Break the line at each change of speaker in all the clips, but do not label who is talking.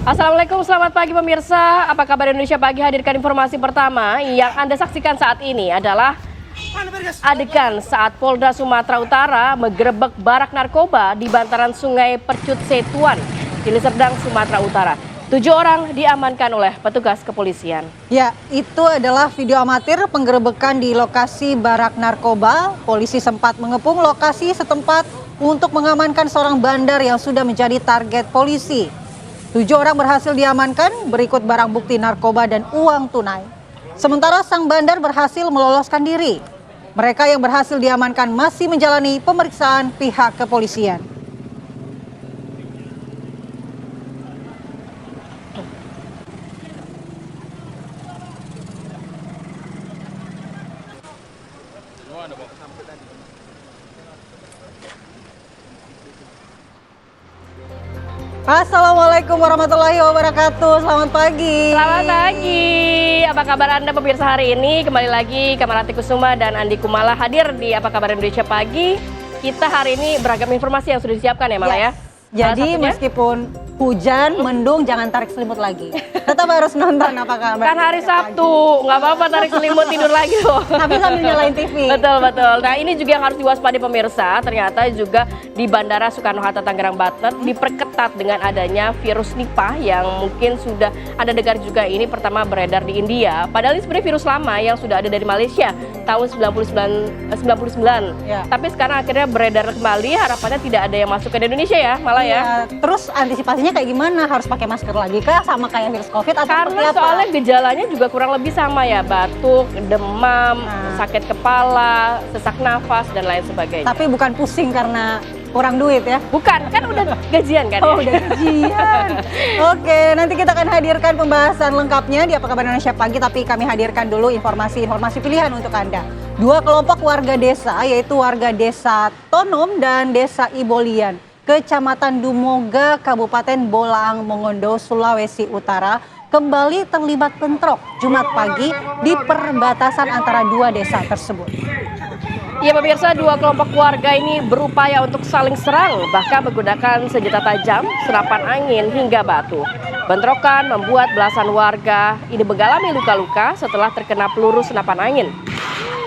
Assalamualaikum, selamat pagi pemirsa. Apa kabar Indonesia Pagi? Hadirkan informasi pertama yang Anda saksikan saat ini adalah adegan saat Polda Sumatera Utara menggerebek barak narkoba di bantaran Sungai Percut Setuan, Deli Serdang, Sumatera Utara. 7 orang diamankan oleh petugas kepolisian.
Ya, itu adalah video amatir penggerebekan di lokasi barak narkoba. Polisi sempat mengepung lokasi setempat untuk mengamankan seorang bandar yang sudah menjadi target polisi. 7 orang berhasil diamankan, berikut barang bukti narkoba dan uang tunai. Sementara sang bandar berhasil meloloskan diri. Mereka yang berhasil diamankan masih menjalani pemeriksaan pihak kepolisian. Assalamualaikum warahmatullahi wabarakatuh. Selamat pagi.
Selamat pagi. Apa kabar Anda pemirsa hari ini? Kembali lagi Kamarati Kusuma dan Andi Kumala hadir di Apa Kabar Indonesia Pagi. Kita hari ini beragam informasi yang sudah disiapkan ya Mala ya.
Jadi meskipun hujan, mendung, jangan tarik selimut lagi. Tetap harus nonton Apa Kabar.
Kan hari Sabtu, nggak apa-apa tarik selimut tidur lagi loh.
Tapi sambil nyalain TV.
Betul. Nah ini juga yang harus diwaspadai pemirsa. Ternyata juga di Bandara Soekarno-Hatta Tangerang Banten diperketat dengan adanya virus Nipah yang mungkin sudah Anda dengar juga ini pertama beredar di India. Padahal ini sebenarnya virus lama yang sudah ada dari Malaysia tahun 99.
Ya.
Tapi sekarang akhirnya beredar kembali. Harapannya tidak ada yang masuk ke Indonesia ya, malah ya.
Terus antisipasinya kayak gimana? Harus pakai masker lagi kah? Sama kayak virus COVID atau
Karena
seperti apa?
soalnya gejalanya juga kurang lebih sama ya, batuk, demam, sakit kepala, sesak nafas dan lain sebagainya.
Tapi bukan pusing karena kurang duit ya?
Bukan, kan udah gajian kan
Oh,
ya?
udah gajian. Oke, nanti kita akan hadirkan pembahasan lengkapnya di Apa Kabar Indonesia Pagi, tapi kami hadirkan dulu informasi pilihan untuk Anda. 2 kelompok warga desa, yaitu warga desa Tonom dan desa Ibolian, Kecamatan Dumoga, Kabupaten Bolaang Mongondo, Sulawesi Utara, kembali terlibat bentrok Jumat pagi di perbatasan antara 2 desa tersebut.
Ya pemirsa, 2 kelompok warga ini berupaya untuk saling serang, bahkan menggunakan senjata tajam, senapan angin hingga batu. Bentrokan membuat belasan warga ini mengalami luka-luka setelah terkena peluru senapan angin.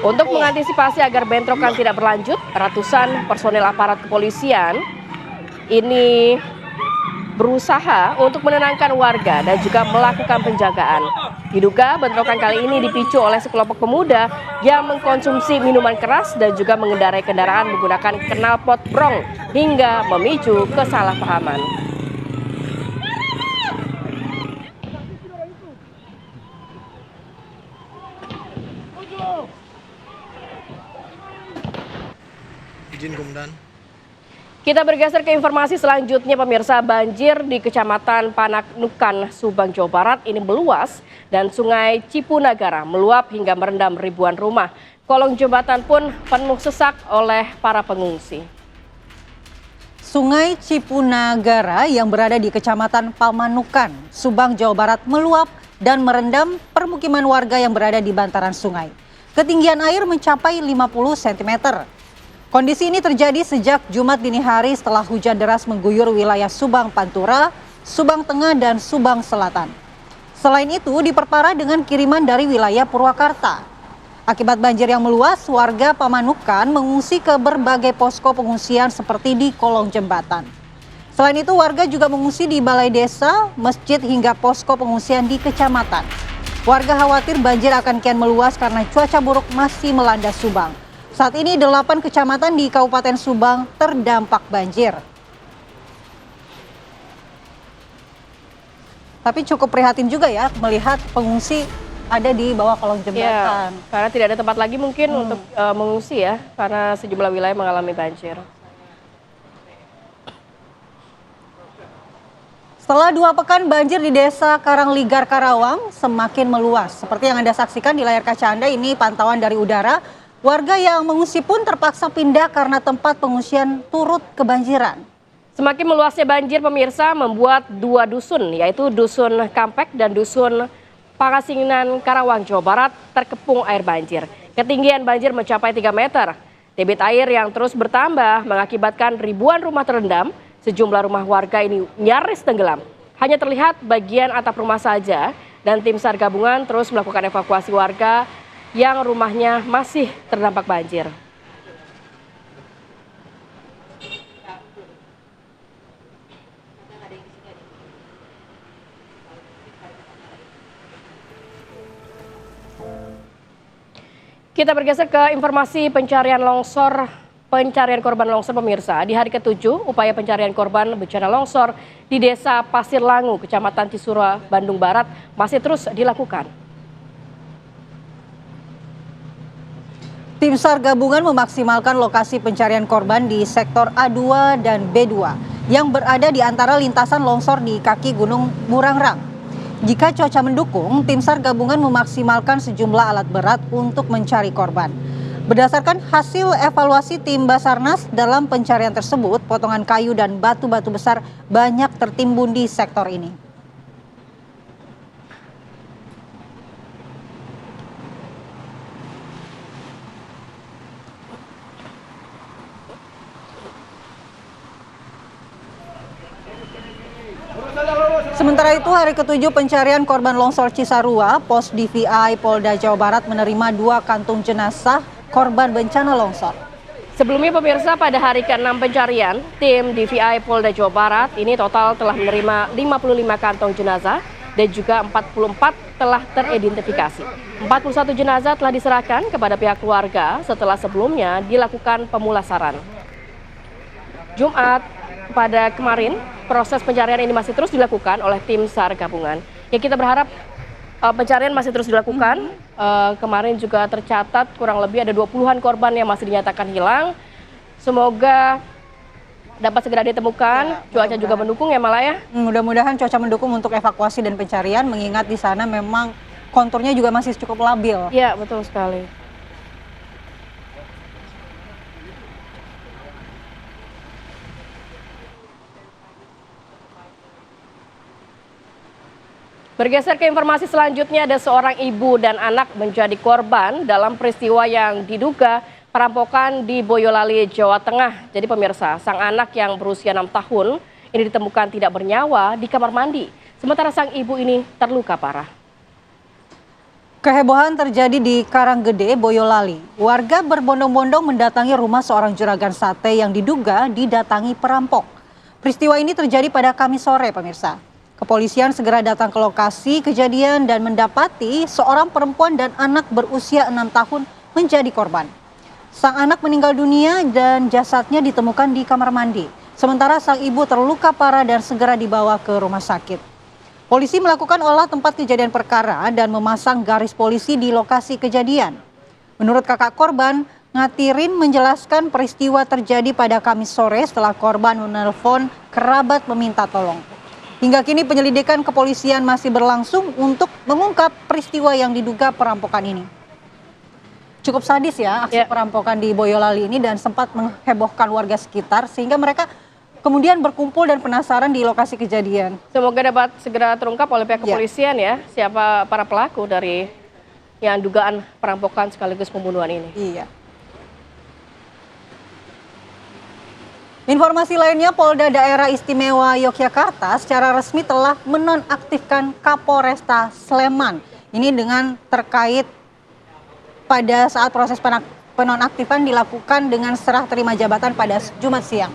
Untuk mengantisipasi agar bentrokan tidak berlanjut, ratusan personel aparat kepolisian ini berusaha untuk menenangkan warga dan juga melakukan penjagaan. Diduga bentrokan kali ini dipicu oleh sekelompok pemuda yang mengkonsumsi minuman keras dan juga mengendarai kendaraan menggunakan knalpot brong hingga memicu kesalahpahaman.
Izin Komandan.
Kita bergeser ke informasi selanjutnya pemirsa. Banjir di Kecamatan Pananukan, Subang, Jawa Barat ini meluas dan Sungai Cipunagara meluap hingga merendam ribuan rumah. Kolong jembatan pun penuh sesak oleh para pengungsi.
Sungai Cipunagara yang berada di Kecamatan Pamanukan, Subang, Jawa Barat meluap dan merendam permukiman warga yang berada di bantaran sungai. Ketinggian air mencapai 50 cm. Kondisi ini terjadi sejak Jumat dini hari setelah hujan deras mengguyur wilayah Subang Pantura, Subang Tengah, dan Subang Selatan. Selain itu diperparah dengan kiriman dari wilayah Purwakarta. Akibat banjir yang meluas, warga Pamanukan mengungsi ke berbagai posko pengungsian seperti di kolong jembatan. Selain itu warga juga mengungsi di balai desa, masjid hingga posko pengungsian di kecamatan. Warga khawatir banjir akan kian meluas karena cuaca buruk masih melanda Subang. Saat ini 8 kecamatan di Kabupaten Subang terdampak banjir. Tapi cukup prihatin juga ya melihat pengungsi ada di bawah kolong jembatan.
Ya, karena tidak ada tempat lagi mungkin untuk mengungsi ya, karena sejumlah wilayah mengalami banjir.
Setelah 2 pekan banjir di desa Karangligar, Karawang semakin meluas. Seperti yang Anda saksikan di layar kaca Anda, ini pantauan dari udara. Warga yang mengungsi pun terpaksa pindah karena tempat pengungsian turut kebanjiran.
Semakin meluasnya banjir pemirsa membuat 2 dusun, yaitu Dusun Kampek dan Dusun Pangasingan, Karawang, Jawa Barat terkepung air banjir. Ketinggian banjir mencapai 3 meter. Debit air yang terus bertambah mengakibatkan ribuan rumah terendam Sejumlah rumah warga ini nyaris tenggelam. Hanya terlihat bagian atap rumah saja dan tim SAR gabungan terus melakukan evakuasi warga yang rumahnya masih terdampak banjir. Kita bergeser ke informasi pencarian korban longsor pemirsa. Di hari ke-7, upaya pencarian korban bencana longsor di Desa Pasir Langu, Kecamatan Cisura, Bandung Barat masih terus dilakukan.
Tim SAR gabungan memaksimalkan lokasi pencarian korban di sektor A2 dan B2 yang berada di antara lintasan longsor di kaki Gunung Burangrang. Jika cuaca mendukung, tim SAR gabungan memaksimalkan sejumlah alat berat untuk mencari korban. Berdasarkan hasil evaluasi tim Basarnas dalam pencarian tersebut, potongan kayu dan batu-batu besar banyak tertimbun di sektor ini. Sementara itu, hari ke-7 pencarian korban longsor Cisarua, Pos DVI Polda Jawa Barat menerima 2 kantung jenazah korban bencana longsor.
Sebelumnya pemirsa, pada hari ke-6 pencarian, tim DVI Polda Jawa Barat ini total telah menerima 55 kantong jenazah dan juga 44 telah teridentifikasi. 41 jenazah telah diserahkan kepada pihak keluarga setelah sebelumnya dilakukan pemulasaran. Jumat pada kemarin, proses pencarian ini masih terus dilakukan oleh tim SAR gabungan. Ya, kita berharap pencarian masih terus dilakukan. Kemarin juga tercatat kurang lebih ada 20-an korban yang masih dinyatakan hilang. Semoga dapat segera ditemukan. Cuaca juga mendukung ya Mala ya.
Mudah-mudahan cuaca mendukung untuk evakuasi dan pencarian, mengingat di sana memang konturnya juga masih cukup labil.
Iya, betul sekali. Bergeser ke informasi selanjutnya, ada seorang ibu dan anak menjadi korban dalam peristiwa yang diduga perampokan di Boyolali, Jawa Tengah. Jadi pemirsa, sang anak yang berusia 6 tahun ini ditemukan tidak bernyawa di kamar mandi. Sementara sang ibu ini terluka parah.
Kehebohan terjadi di Karanggede, Boyolali. Warga berbondong-bondong mendatangi rumah seorang juragan sate yang diduga didatangi perampok. Peristiwa ini terjadi pada Kamis sore, pemirsa. Kepolisian segera datang ke lokasi kejadian dan mendapati seorang perempuan dan anak berusia 6 tahun menjadi korban. Sang anak meninggal dunia dan jasadnya ditemukan di kamar mandi. Sementara sang ibu terluka parah dan segera dibawa ke rumah sakit. Polisi melakukan olah tempat kejadian perkara dan memasang garis polisi di lokasi kejadian. Menurut kakak korban, Ngatirin menjelaskan peristiwa terjadi pada Kamis sore setelah korban menelpon kerabat meminta tolong. Hingga kini penyelidikan kepolisian masih berlangsung untuk mengungkap peristiwa yang diduga perampokan ini. Cukup sadis ya aksi perampokan di Boyolali ini dan sempat menghebohkan warga sekitar sehingga mereka kemudian berkumpul dan penasaran di lokasi kejadian.
Semoga dapat segera terungkap oleh pihak kepolisian ya siapa para pelaku dari yang dugaan perampokan sekaligus pembunuhan ini.
Iya. Informasi lainnya, Polda Daerah Istimewa Yogyakarta secara resmi telah menonaktifkan Kapolresta Sleman. Ini dengan terkait pada saat proses penonaktifan dilakukan dengan serah terima jabatan pada Jumat siang.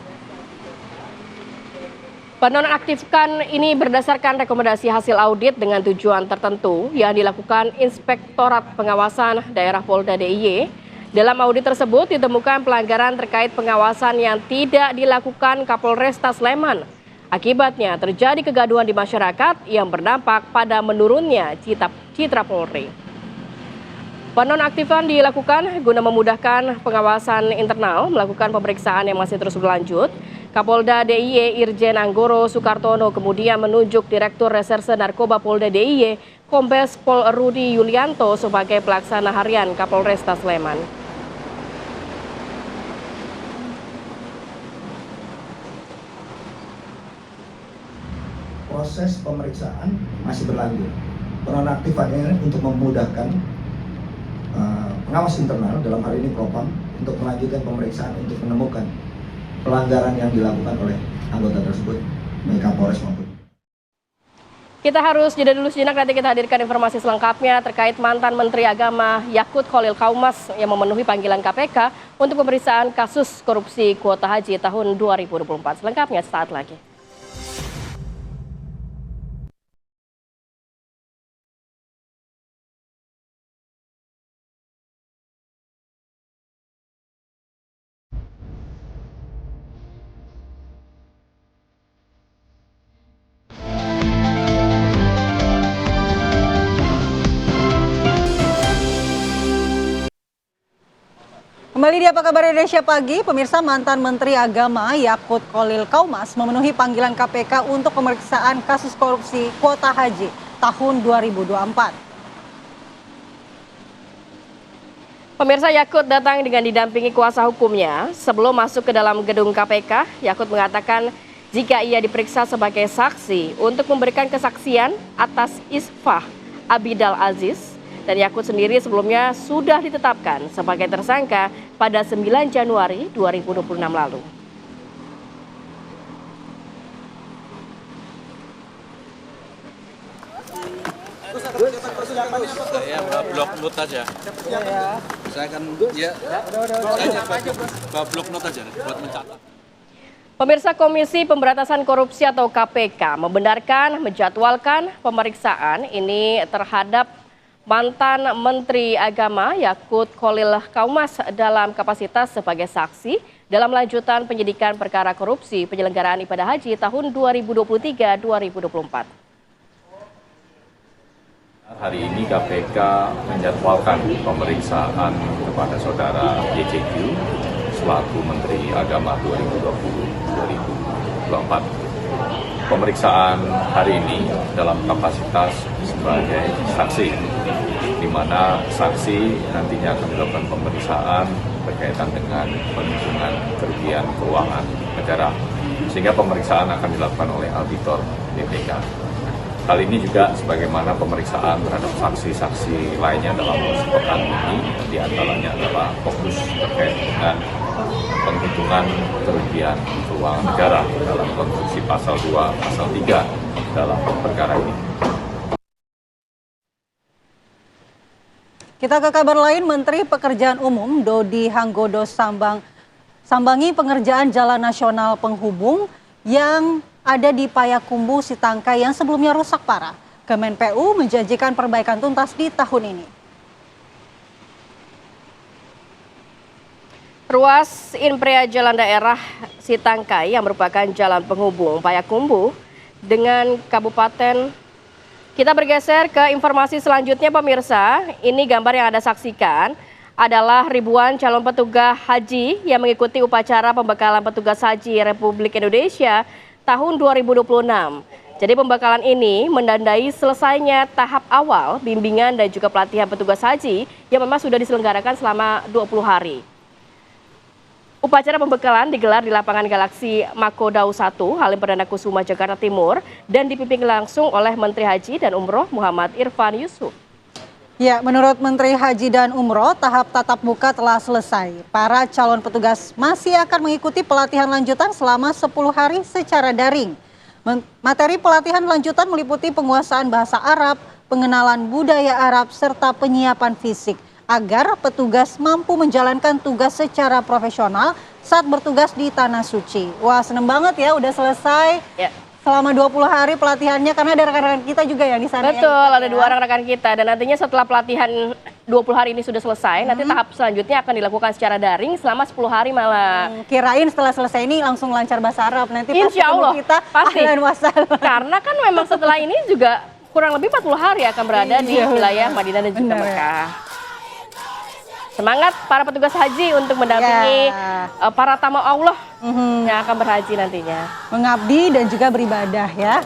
Penonaktifkan ini berdasarkan rekomendasi hasil audit dengan tujuan tertentu yang dilakukan Inspektorat Pengawasan Daerah Polda DIY. Dalam audit tersebut ditemukan pelanggaran terkait pengawasan yang tidak dilakukan Kapolresta Sleman. Akibatnya terjadi kegaduhan di masyarakat yang berdampak pada menurunnya citra Polri. Penonaktifan dilakukan guna memudahkan pengawasan internal, melakukan pemeriksaan yang masih terus berlanjut. Kapolda DIY Irjen Anggoro Soekartono kemudian menunjuk Direktur Reserse Narkoba Polda DIY Kombes Pol Rudi Yulianto sebagai pelaksana harian Kapolresta Sleman.
Proses pemeriksaan masih berlanjut. Penonaktifan ini untuk memudahkan pengawas internal, dalam hal ini Propam, untuk melanjutkan pemeriksaan untuk menemukan pelanggaran yang dilakukan oleh anggota tersebut, baik Kapolres maupun.
Kita harus jeda dulu sejenak, nanti kita hadirkan informasi selengkapnya terkait mantan Menteri Agama Yakut Khalil Qaumas yang memenuhi panggilan KPK untuk pemeriksaan kasus korupsi kuota haji tahun 2024. Selengkapnya saat lagi.
Kembali di Apa Kabar Indonesia Pagi, pemirsa, mantan Menteri Agama Yakut Khalil Qaumas memenuhi panggilan KPK untuk pemeriksaan kasus korupsi kuota haji tahun 2024.
Pemirsa, Yakut datang dengan didampingi kuasa hukumnya. Sebelum masuk ke dalam gedung KPK, Yakut mengatakan jika ia diperiksa sebagai saksi untuk memberikan kesaksian atas Isfah Abidal Aziz, dan Yakut sendiri sebelumnya sudah ditetapkan sebagai tersangka pada 9 Januari 2026 lalu.
Saya blok note aja. Saya akan saya blok note aja buat mencatat.
Pemirsa, Komisi Pemberantasan Korupsi atau KPK membenarkan menjadwalkan pemeriksaan ini terhadap mantan Menteri Agama Yakut Khalil Qaumas dalam kapasitas sebagai saksi dalam lanjutan penyidikan perkara korupsi penyelenggaraan ibadah haji tahun 2023-2024.
Hari ini KPK menjadwalkan pemeriksaan kepada saudara YCQ selaku Menteri Agama 2020-2024. Pemeriksaan hari ini dalam kapasitas sebagai saksi, di mana saksi nantinya akan dilakukan pemeriksaan berkaitan dengan penghitungan kerugian keuangan negara, sehingga pemeriksaan akan dilakukan oleh auditor BPK. Hal ini juga sebagaimana pemeriksaan terhadap saksi-saksi lainnya dalam pekan ini, diantaranya adalah fokus terkait dengan penghitungan kerugian keuangan negara dalam konstruksi pasal 2, pasal 3 dalam perkara ini.
Kita ke kabar lain, Menteri Pekerjaan Umum Dodi Hanggodo sambangi pengerjaan Jalan Nasional Penghubung yang ada di Payakumbuh Sitangkai yang sebelumnya rusak parah. Kemenpu menjanjikan perbaikan tuntas di tahun ini.
Ruas Infra Jalan Daerah Sitangkai yang merupakan jalan penghubung Payakumbuh dengan Kabupaten. Kita bergeser ke informasi selanjutnya, pemirsa. Ini gambar yang Anda saksikan adalah ribuan calon petugas haji yang mengikuti upacara pembekalan petugas haji Republik Indonesia tahun 2026. Jadi pembekalan ini menandai selesainya tahap awal bimbingan dan juga pelatihan petugas haji yang memang sudah diselenggarakan selama 20 hari. Upacara pembekalan digelar di lapangan Galaksi Makodau 1, Halim Perdana Kusuma, Jakarta Timur, dan dipimpin langsung oleh Menteri Haji dan Umroh Muhammad Irfan Yusuf.
Ya, menurut Menteri Haji dan Umroh, tahap tatap muka telah selesai. Para calon petugas masih akan mengikuti pelatihan lanjutan selama 10 hari secara daring. Materi pelatihan lanjutan meliputi penguasaan bahasa Arab, pengenalan budaya Arab, serta penyiapan fisik agar petugas mampu menjalankan tugas secara profesional saat bertugas di Tanah Suci. Wah, seneng banget ya udah selesai.
Ya.
Selama 20 hari pelatihannya, karena ada rekan-rekan kita juga yang di sana.
Betul, ada 2 orang rekan kita, dan nantinya setelah pelatihan 20 hari ini sudah selesai, nanti tahap selanjutnya akan dilakukan secara daring selama 10 hari malah.
Kirain setelah selesai ini langsung lancar bahasa Arab, nanti pas
Insya
ketemu
Allah,
kita
pasti.
ahlan wa sahlan.
Karena kan memang setelah ini juga kurang lebih 40 hari akan berada di wilayah Madinah dan juga
Benar.
Mekah. Semangat para petugas haji untuk mendampingi para tamu Allah yang akan berhaji nantinya.
Mengabdi dan juga beribadah ya.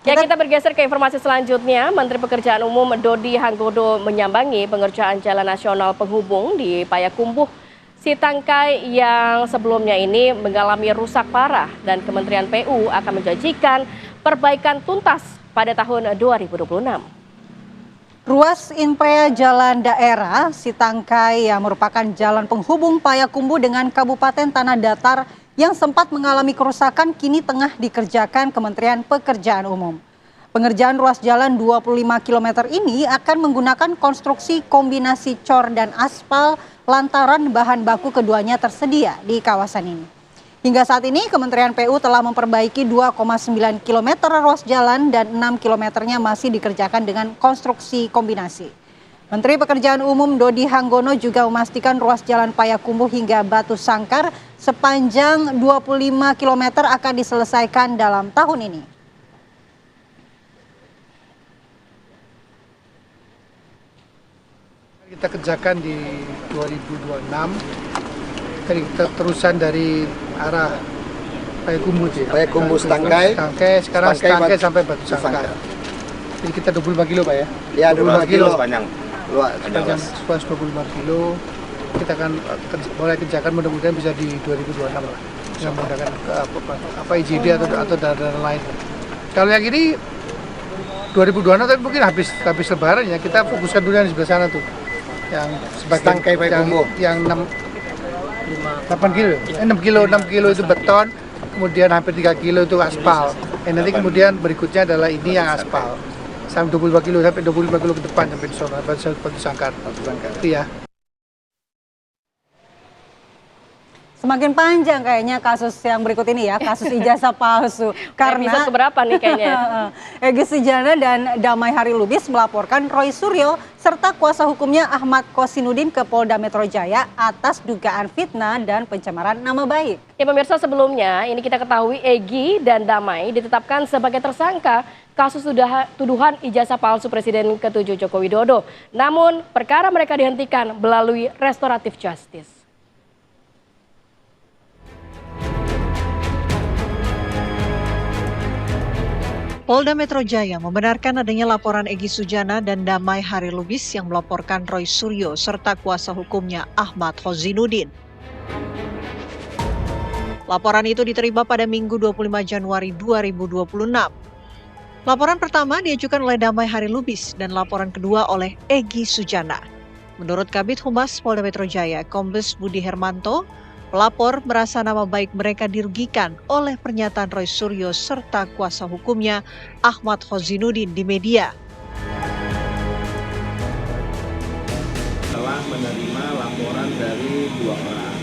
Ya, kita bergeser ke informasi selanjutnya. Menteri Pekerjaan Umum Dodi Hanggodo menyambangi pengerjaan Jalan Nasional Penghubung di Payakumbuh Sitangkai yang sebelumnya ini mengalami rusak parah, dan Kementerian PU akan menjanjikan perbaikan tuntas pada tahun 2026.
Ruas Imprea Jalan Daerah Sitangkai yang merupakan jalan penghubung Payakumbuh dengan Kabupaten Tanah Datar yang sempat mengalami kerusakan kini tengah dikerjakan Kementerian Pekerjaan Umum. Pengerjaan ruas jalan 25 km ini akan menggunakan konstruksi kombinasi cor dan aspal lantaran bahan baku keduanya tersedia di kawasan ini. Hingga saat ini Kementerian PU telah memperbaiki 2,9 km ruas jalan dan 6 kilometernya masih dikerjakan dengan konstruksi kombinasi. Menteri Pekerjaan Umum Dodi Hanggono juga memastikan ruas jalan Payakumbuh hingga Batu Sangkar sepanjang 25 km akan diselesaikan dalam tahun ini.
Kita kerjakan di 2026. Kita terusan dari arah Payakumbuh.
Payakumbuh Sitangkai.
Sekarang Sitangkai sampai Batu Sangkar. Jadi kita 25 kilo Pak ya?
Ya, 25 kilo
sepanjang.
Sepanjang
25 kilo. Kita akan mulai kerjakan mudah-mudahan bisa di 2026 lah. Dengan menggunakan IJD atau dana lain. Kalau yang ini 2026 tapi mungkin habis lebaran ya, kita fokuskan dulu yang di sebelah sana tuh. Yang sebagian
Sitangkai Payakumbuh.
yang 6 kilo itu beton, kemudian hampir 3 kilo itu aspal. Nanti kemudian berikutnya adalah ini yang aspal. Sampai 25 kilo sampai 25 kilo ke depan sampai di sana Batu Sangkar. Itu ya.
Semakin panjang kayaknya kasus yang berikut ini ya, kasus ijazah palsu. Karena
episode keberapa nih kayaknya?
Egy Sujana dan Damai Hari Lubis melaporkan Roy Suryo serta kuasa hukumnya Ahmad Kosinudin ke Polda Metro Jaya atas dugaan fitnah dan pencemaran nama baik.
Ya pemirsa, sebelumnya ini kita ketahui Egy dan Damai ditetapkan sebagai tersangka kasus tuduhan ijazah palsu Presiden ke-7 Joko Widodo. Namun perkara mereka dihentikan melalui restoratif justice.
Polda Metro Jaya membenarkan adanya laporan Egy Sujana dan Damai Hari Lubis yang melaporkan Roy Suryo serta kuasa hukumnya Ahmad Kosinudin. Laporan itu diterima pada Minggu 25 Januari 2026. Laporan pertama diajukan oleh Damai Hari Lubis dan laporan kedua oleh Egy Sujana. Menurut Kabid Humas Polda Metro Jaya, Kombes Budi Hermanto, pelapor merasa nama baik mereka dirugikan oleh pernyataan Roy Suryo serta kuasa hukumnya Ahmad Kosinudin di media.
Telah menerima laporan dari dua orang.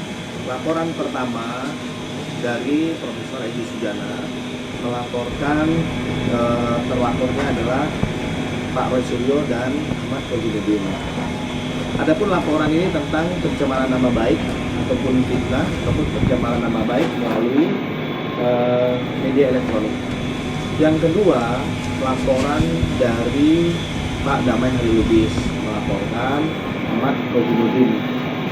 Laporan pertama dari Profesor Egy Sujana melaporkan terlapornya adalah Pak Roy Suryo dan Ahmad Kosinudin. Adapun laporan ini tentang pencemaran nama baik ataupun fitnah ataupun pencemaran nama baik melalui media elektronik. Yang kedua, laporan dari Pak Damai Hari Lubis melaporkan Ahmad Kosinudin.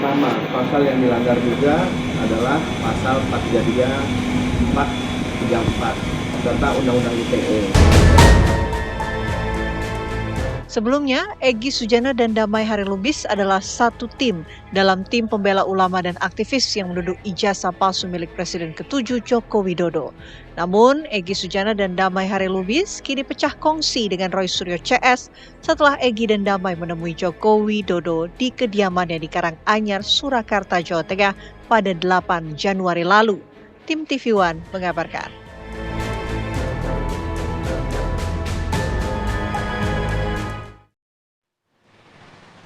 Sama, pasal yang dilanggar juga adalah pasal 433, 434 serta Undang-Undang ITE.
Sebelumnya, Egy Sujana dan Damai Hari Lubis adalah satu tim dalam tim pembela ulama dan aktivis yang menuduh ijazah palsu milik Presiden ke-7 Joko Widodo. Namun, Egy Sujana dan Damai Hari Lubis kini pecah kongsi dengan Roy Suryo CS setelah Egy dan Damai menemui Joko Widodo di kediamannya di Karanganyar, Surakarta, Jawa Tengah pada 8 Januari lalu. Tim TV One mengabarkan.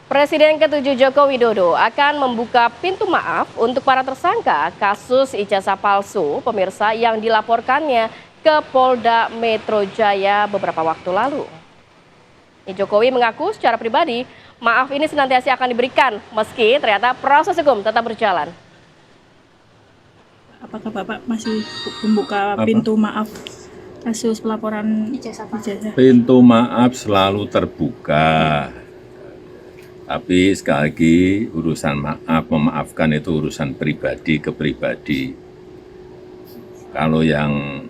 Presiden ke-7 Joko Widodo akan membuka pintu maaf untuk para tersangka kasus ijazah palsu pemirsa yang dilaporkannya ke Polda Metro Jaya beberapa waktu lalu. Jokowi mengaku secara pribadi maaf ini senantiasa akan diberikan meski ternyata proses hukum tetap berjalan.
Apakah Bapak masih membuka pintu maaf kasus pelaporan ijazah?
Pintu maaf selalu terbuka. Tapi sekali lagi urusan maaf, memaafkan itu urusan pribadi ke pribadi. Kalau yang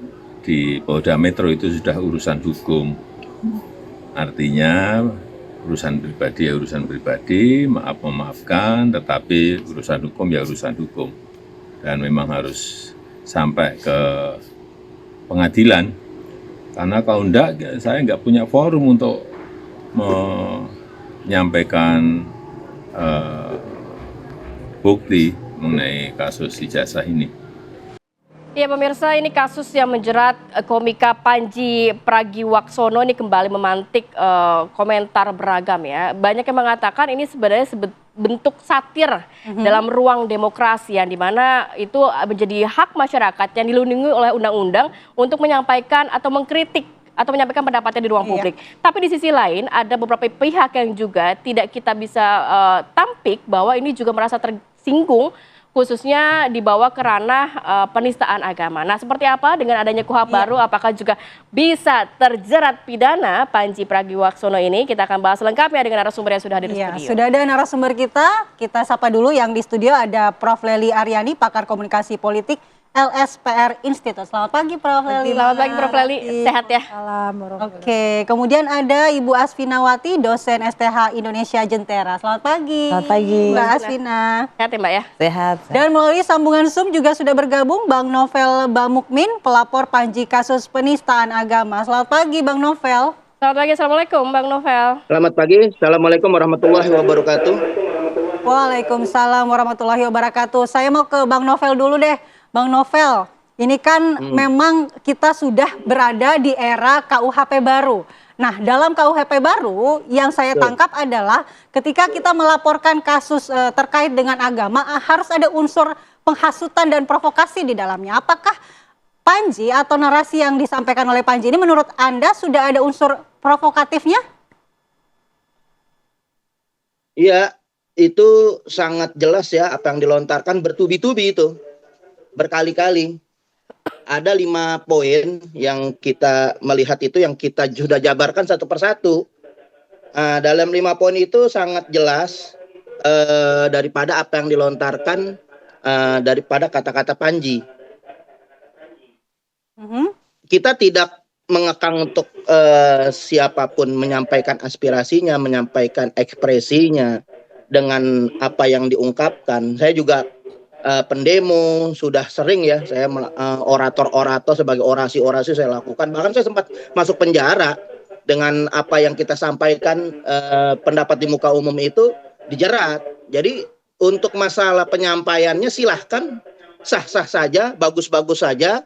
di Polda Metro itu sudah urusan hukum. Artinya urusan pribadi ya urusan pribadi, maaf memaafkan, tetapi urusan hukum ya urusan hukum. Dan memang harus sampai ke pengadilan. Karena kalau enggak, saya enggak punya forum untuk menyampaikan bukti mengenai kasus ijazah ini.
Ya pemirsa, ini kasus yang menjerat komika Panji Pragiwaksono ini kembali memantik komentar beragam ya. Banyak yang mengatakan ini sebenarnya bentuk satir dalam ruang demokrasi yang dimana itu menjadi hak masyarakat yang dilindungi oleh undang-undang untuk menyampaikan atau mengkritik atau menyampaikan pendapatnya di ruang publik. Tapi di sisi lain ada beberapa pihak yang juga tidak kita bisa tampik bahwa ini juga merasa tersinggung, khususnya dibawa ke ranah penistaan agama. Nah, seperti apa dengan adanya KUHP baru, apakah juga bisa terjerat pidana Panji Pragiwaksono ini? Kita akan bahas lengkapnya dengan narasumber yang sudah hadir di studio.
Sudah ada narasumber kita sapa dulu yang di studio ada Prof. Lely Aryani, pakar komunikasi politik LSPR Institute. Selamat pagi Prof. Lely.
Selamat pagi Prof. Lely, sehat ya?
Oke, kemudian ada Ibu Asfinawati, dosen STH Indonesia Jentera. Selamat pagi.
Selamat pagi.
Mbak Asfina.
Sehat ya Mbak ya?
Sehat.
Dan melalui sambungan Zoom juga sudah bergabung Bang Novel Bamukmin, pelapor Panji kasus penistaan agama. Selamat pagi Bang Novel.
Selamat pagi, Assalamualaikum Bang Novel.
Selamat pagi, Assalamualaikum warahmatullahi wabarakatuh.
Waalaikumsalam warahmatullahi wabarakatuh. Saya mau ke Bang Novel dulu deh. Bang Novel, ini kan memang kita sudah berada di era KUHP baru. Nah, dalam KUHP baru yang saya tangkap adalah ketika kita melaporkan kasus terkait dengan agama, harus ada unsur penghasutan dan provokasi di dalamnya. Apakah Panji atau narasi yang disampaikan oleh Panji ini menurut Anda sudah ada unsur provokatifnya?
Iya, itu sangat jelas ya apa yang dilontarkan bertubi-tubi itu. Berkali-kali. Ada 5 poin yang kita melihat itu yang kita sudah jabarkan satu persatu. Dalam 5 poin itu sangat jelas daripada apa yang dilontarkan daripada kata-kata Panji. Kita tidak mengekang untuk siapapun menyampaikan aspirasinya, menyampaikan ekspresinya dengan apa yang diungkapkan. Saya juga pendemo sudah sering ya, saya orator sebagai orasi saya lakukan, bahkan saya sempat masuk penjara dengan apa yang kita sampaikan pendapat di muka umum itu dijerat. Jadi untuk masalah penyampaiannya silahkan sah-sah saja, bagus-bagus saja.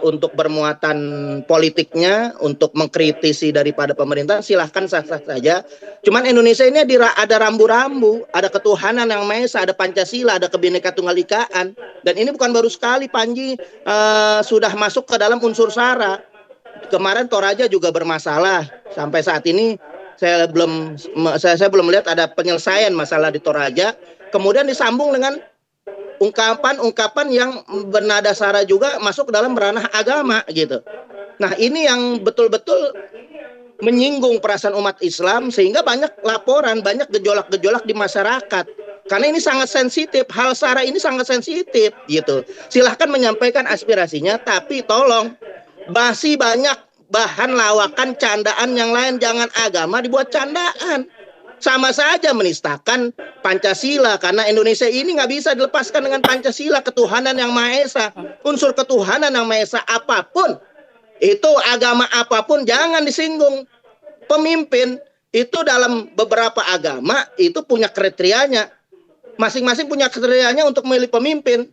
Untuk bermuatan politiknya, untuk mengkritisi daripada pemerintah, silahkan sah-sah saja. Cuman Indonesia ini ada rambu-rambu, ada ketuhanan yang Maha Esa, ada Pancasila, ada Kebinekaan Tunggal Ikaan. Dan ini bukan baru sekali Panji sudah masuk ke dalam unsur SARA. Kemarin Toraja juga bermasalah. Sampai saat ini saya belum melihat ada penyelesaian masalah di Toraja. Kemudian disambung dengan ungkapan-ungkapan yang bernada SARA juga masuk dalam ranah agama gitu. Nah, ini yang betul-betul menyinggung perasaan umat Islam sehingga banyak laporan, banyak gejolak-gejolak di masyarakat. Karena ini sangat sensitif, hal SARA ini sangat sensitif gitu. Silahkan menyampaikan aspirasinya, tapi tolong masih banyak bahan lawakan candaan yang lain, jangan agama dibuat candaan. Sama saja menistakan Pancasila, karena Indonesia ini nggak bisa dilepaskan dengan Pancasila, ketuhanan yang Maha Esa. Unsur ketuhanan yang Maha Esa apapun, itu agama apapun jangan disinggung. Pemimpin itu dalam beberapa agama itu punya kriterianya. Masing-masing punya kriterianya untuk memilih pemimpin.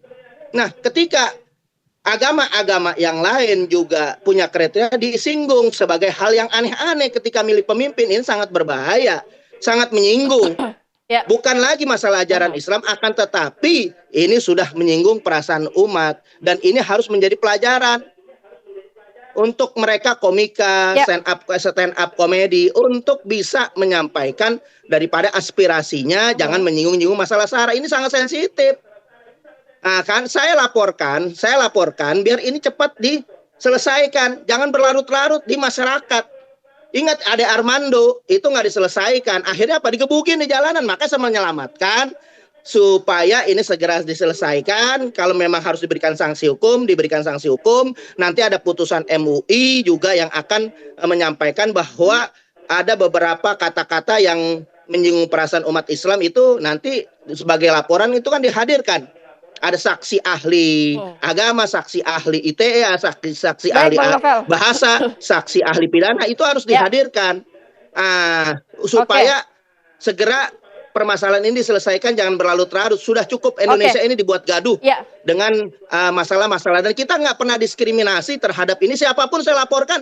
Nah, ketika agama-agama yang lain juga punya kriteria disinggung sebagai hal yang aneh-aneh ketika milih pemimpin, ini sangat berbahaya. Sangat menyinggung. Bukan lagi masalah ajaran Islam, akan tetapi ini sudah menyinggung perasaan umat. Dan ini harus menjadi pelajaran untuk mereka komika, stand up komedi, untuk bisa menyampaikan daripada aspirasinya, jangan menyinggung-nyinggung masalah SARA. Ini sangat sensitif. Nah, kan saya laporkan biar ini cepat diselesaikan, jangan berlarut-larut di masyarakat. Ingat, Ade Armando itu nggak diselesaikan. Akhirnya apa? Digebukin di jalanan. Maka saya menyelamatkan supaya ini segera diselesaikan. Kalau memang harus diberikan sanksi hukum, diberikan sanksi hukum. Nanti ada putusan MUI juga yang akan menyampaikan bahwa ada beberapa kata-kata yang menyinggung perasaan umat Islam itu nanti sebagai laporan itu kan dihadirkan. Ada saksi ahli agama, saksi ahli ITE, saksi ahli bahasa, saksi ahli pidana, itu harus dihadirkan supaya segera permasalahan ini diselesaikan, jangan berlarut-larut. Sudah cukup Indonesia ini dibuat gaduh dengan masalah-masalah. Dan kita nggak pernah diskriminasi terhadap ini. Siapapun saya laporkan.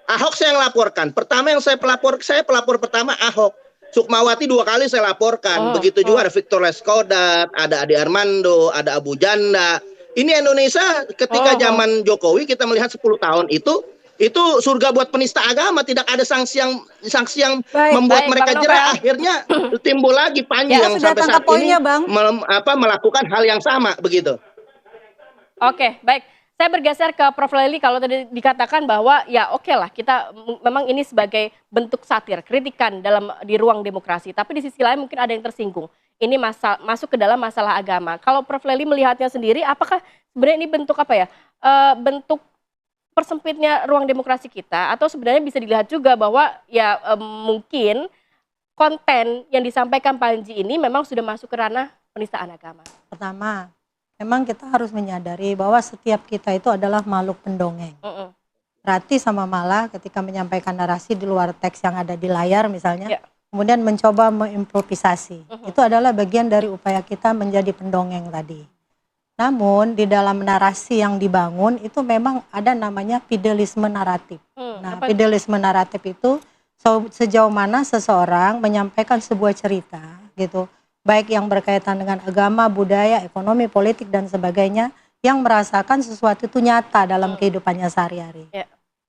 Ahok saya yang laporkan. Pertama yang saya pelapor pertama Ahok. Sukmawati 2 kali saya laporkan. Begitu juga ada Victor Leskodat, ada Ade Armando, ada Abu Janda. Ini Indonesia ketika zaman Jokowi kita melihat 10 tahun itu surga buat penista agama, tidak ada sanksi yang membuat mereka jerah. Akhirnya timbul lagi Panji yang sampai saat ini melakukan hal yang sama begitu.
Oke, baik. Saya bergeser ke Prof. Lely. Kalau tadi dikatakan bahwa ya oke lah, kita memang ini sebagai bentuk satir, kritikan di ruang demokrasi. Tapi di sisi lain mungkin ada yang tersinggung. Ini masuk ke dalam masalah agama. Kalau Prof. Lely melihatnya sendiri, apakah sebenarnya ini bentuk apa ya? Bentuk persempitnya ruang demokrasi kita, atau sebenarnya bisa dilihat juga bahwa ya mungkin konten yang disampaikan Panji ini memang sudah masuk ke ranah penistaan agama.
Pertama, memang kita harus menyadari bahwa setiap kita itu adalah makhluk pendongeng. Rati sama Mala ketika menyampaikan narasi di luar teks yang ada di layar misalnya, kemudian mencoba mengimprovisasi. Itu adalah bagian dari upaya kita menjadi pendongeng tadi. Namun di dalam narasi yang dibangun itu memang ada namanya fidelisme naratif. Nah, fidelisme naratif itu sejauh mana seseorang menyampaikan sebuah cerita gitu, baik yang berkaitan dengan agama, budaya, ekonomi, politik dan sebagainya, yang merasakan sesuatu itu nyata dalam kehidupannya sehari-hari.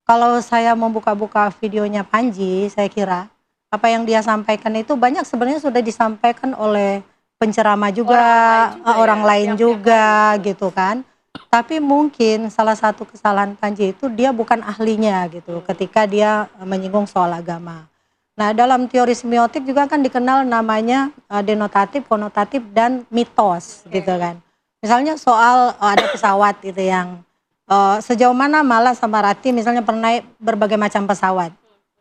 Kalau saya membuka-buka videonya Panji, saya kira apa yang dia sampaikan itu banyak sebenarnya sudah disampaikan oleh penceramah juga, orang lain juga gitu kan. Tapi mungkin salah satu kesalahan Panji itu dia bukan ahlinya gitu ketika dia menyinggung soal agama. Nah, dalam teori semiotik juga kan dikenal namanya denotatif, konotatif, dan mitos gitu kan. Misalnya soal ada pesawat gitu yang sejauh mana Mala sama Rati misalnya pernah naik berbagai macam pesawat.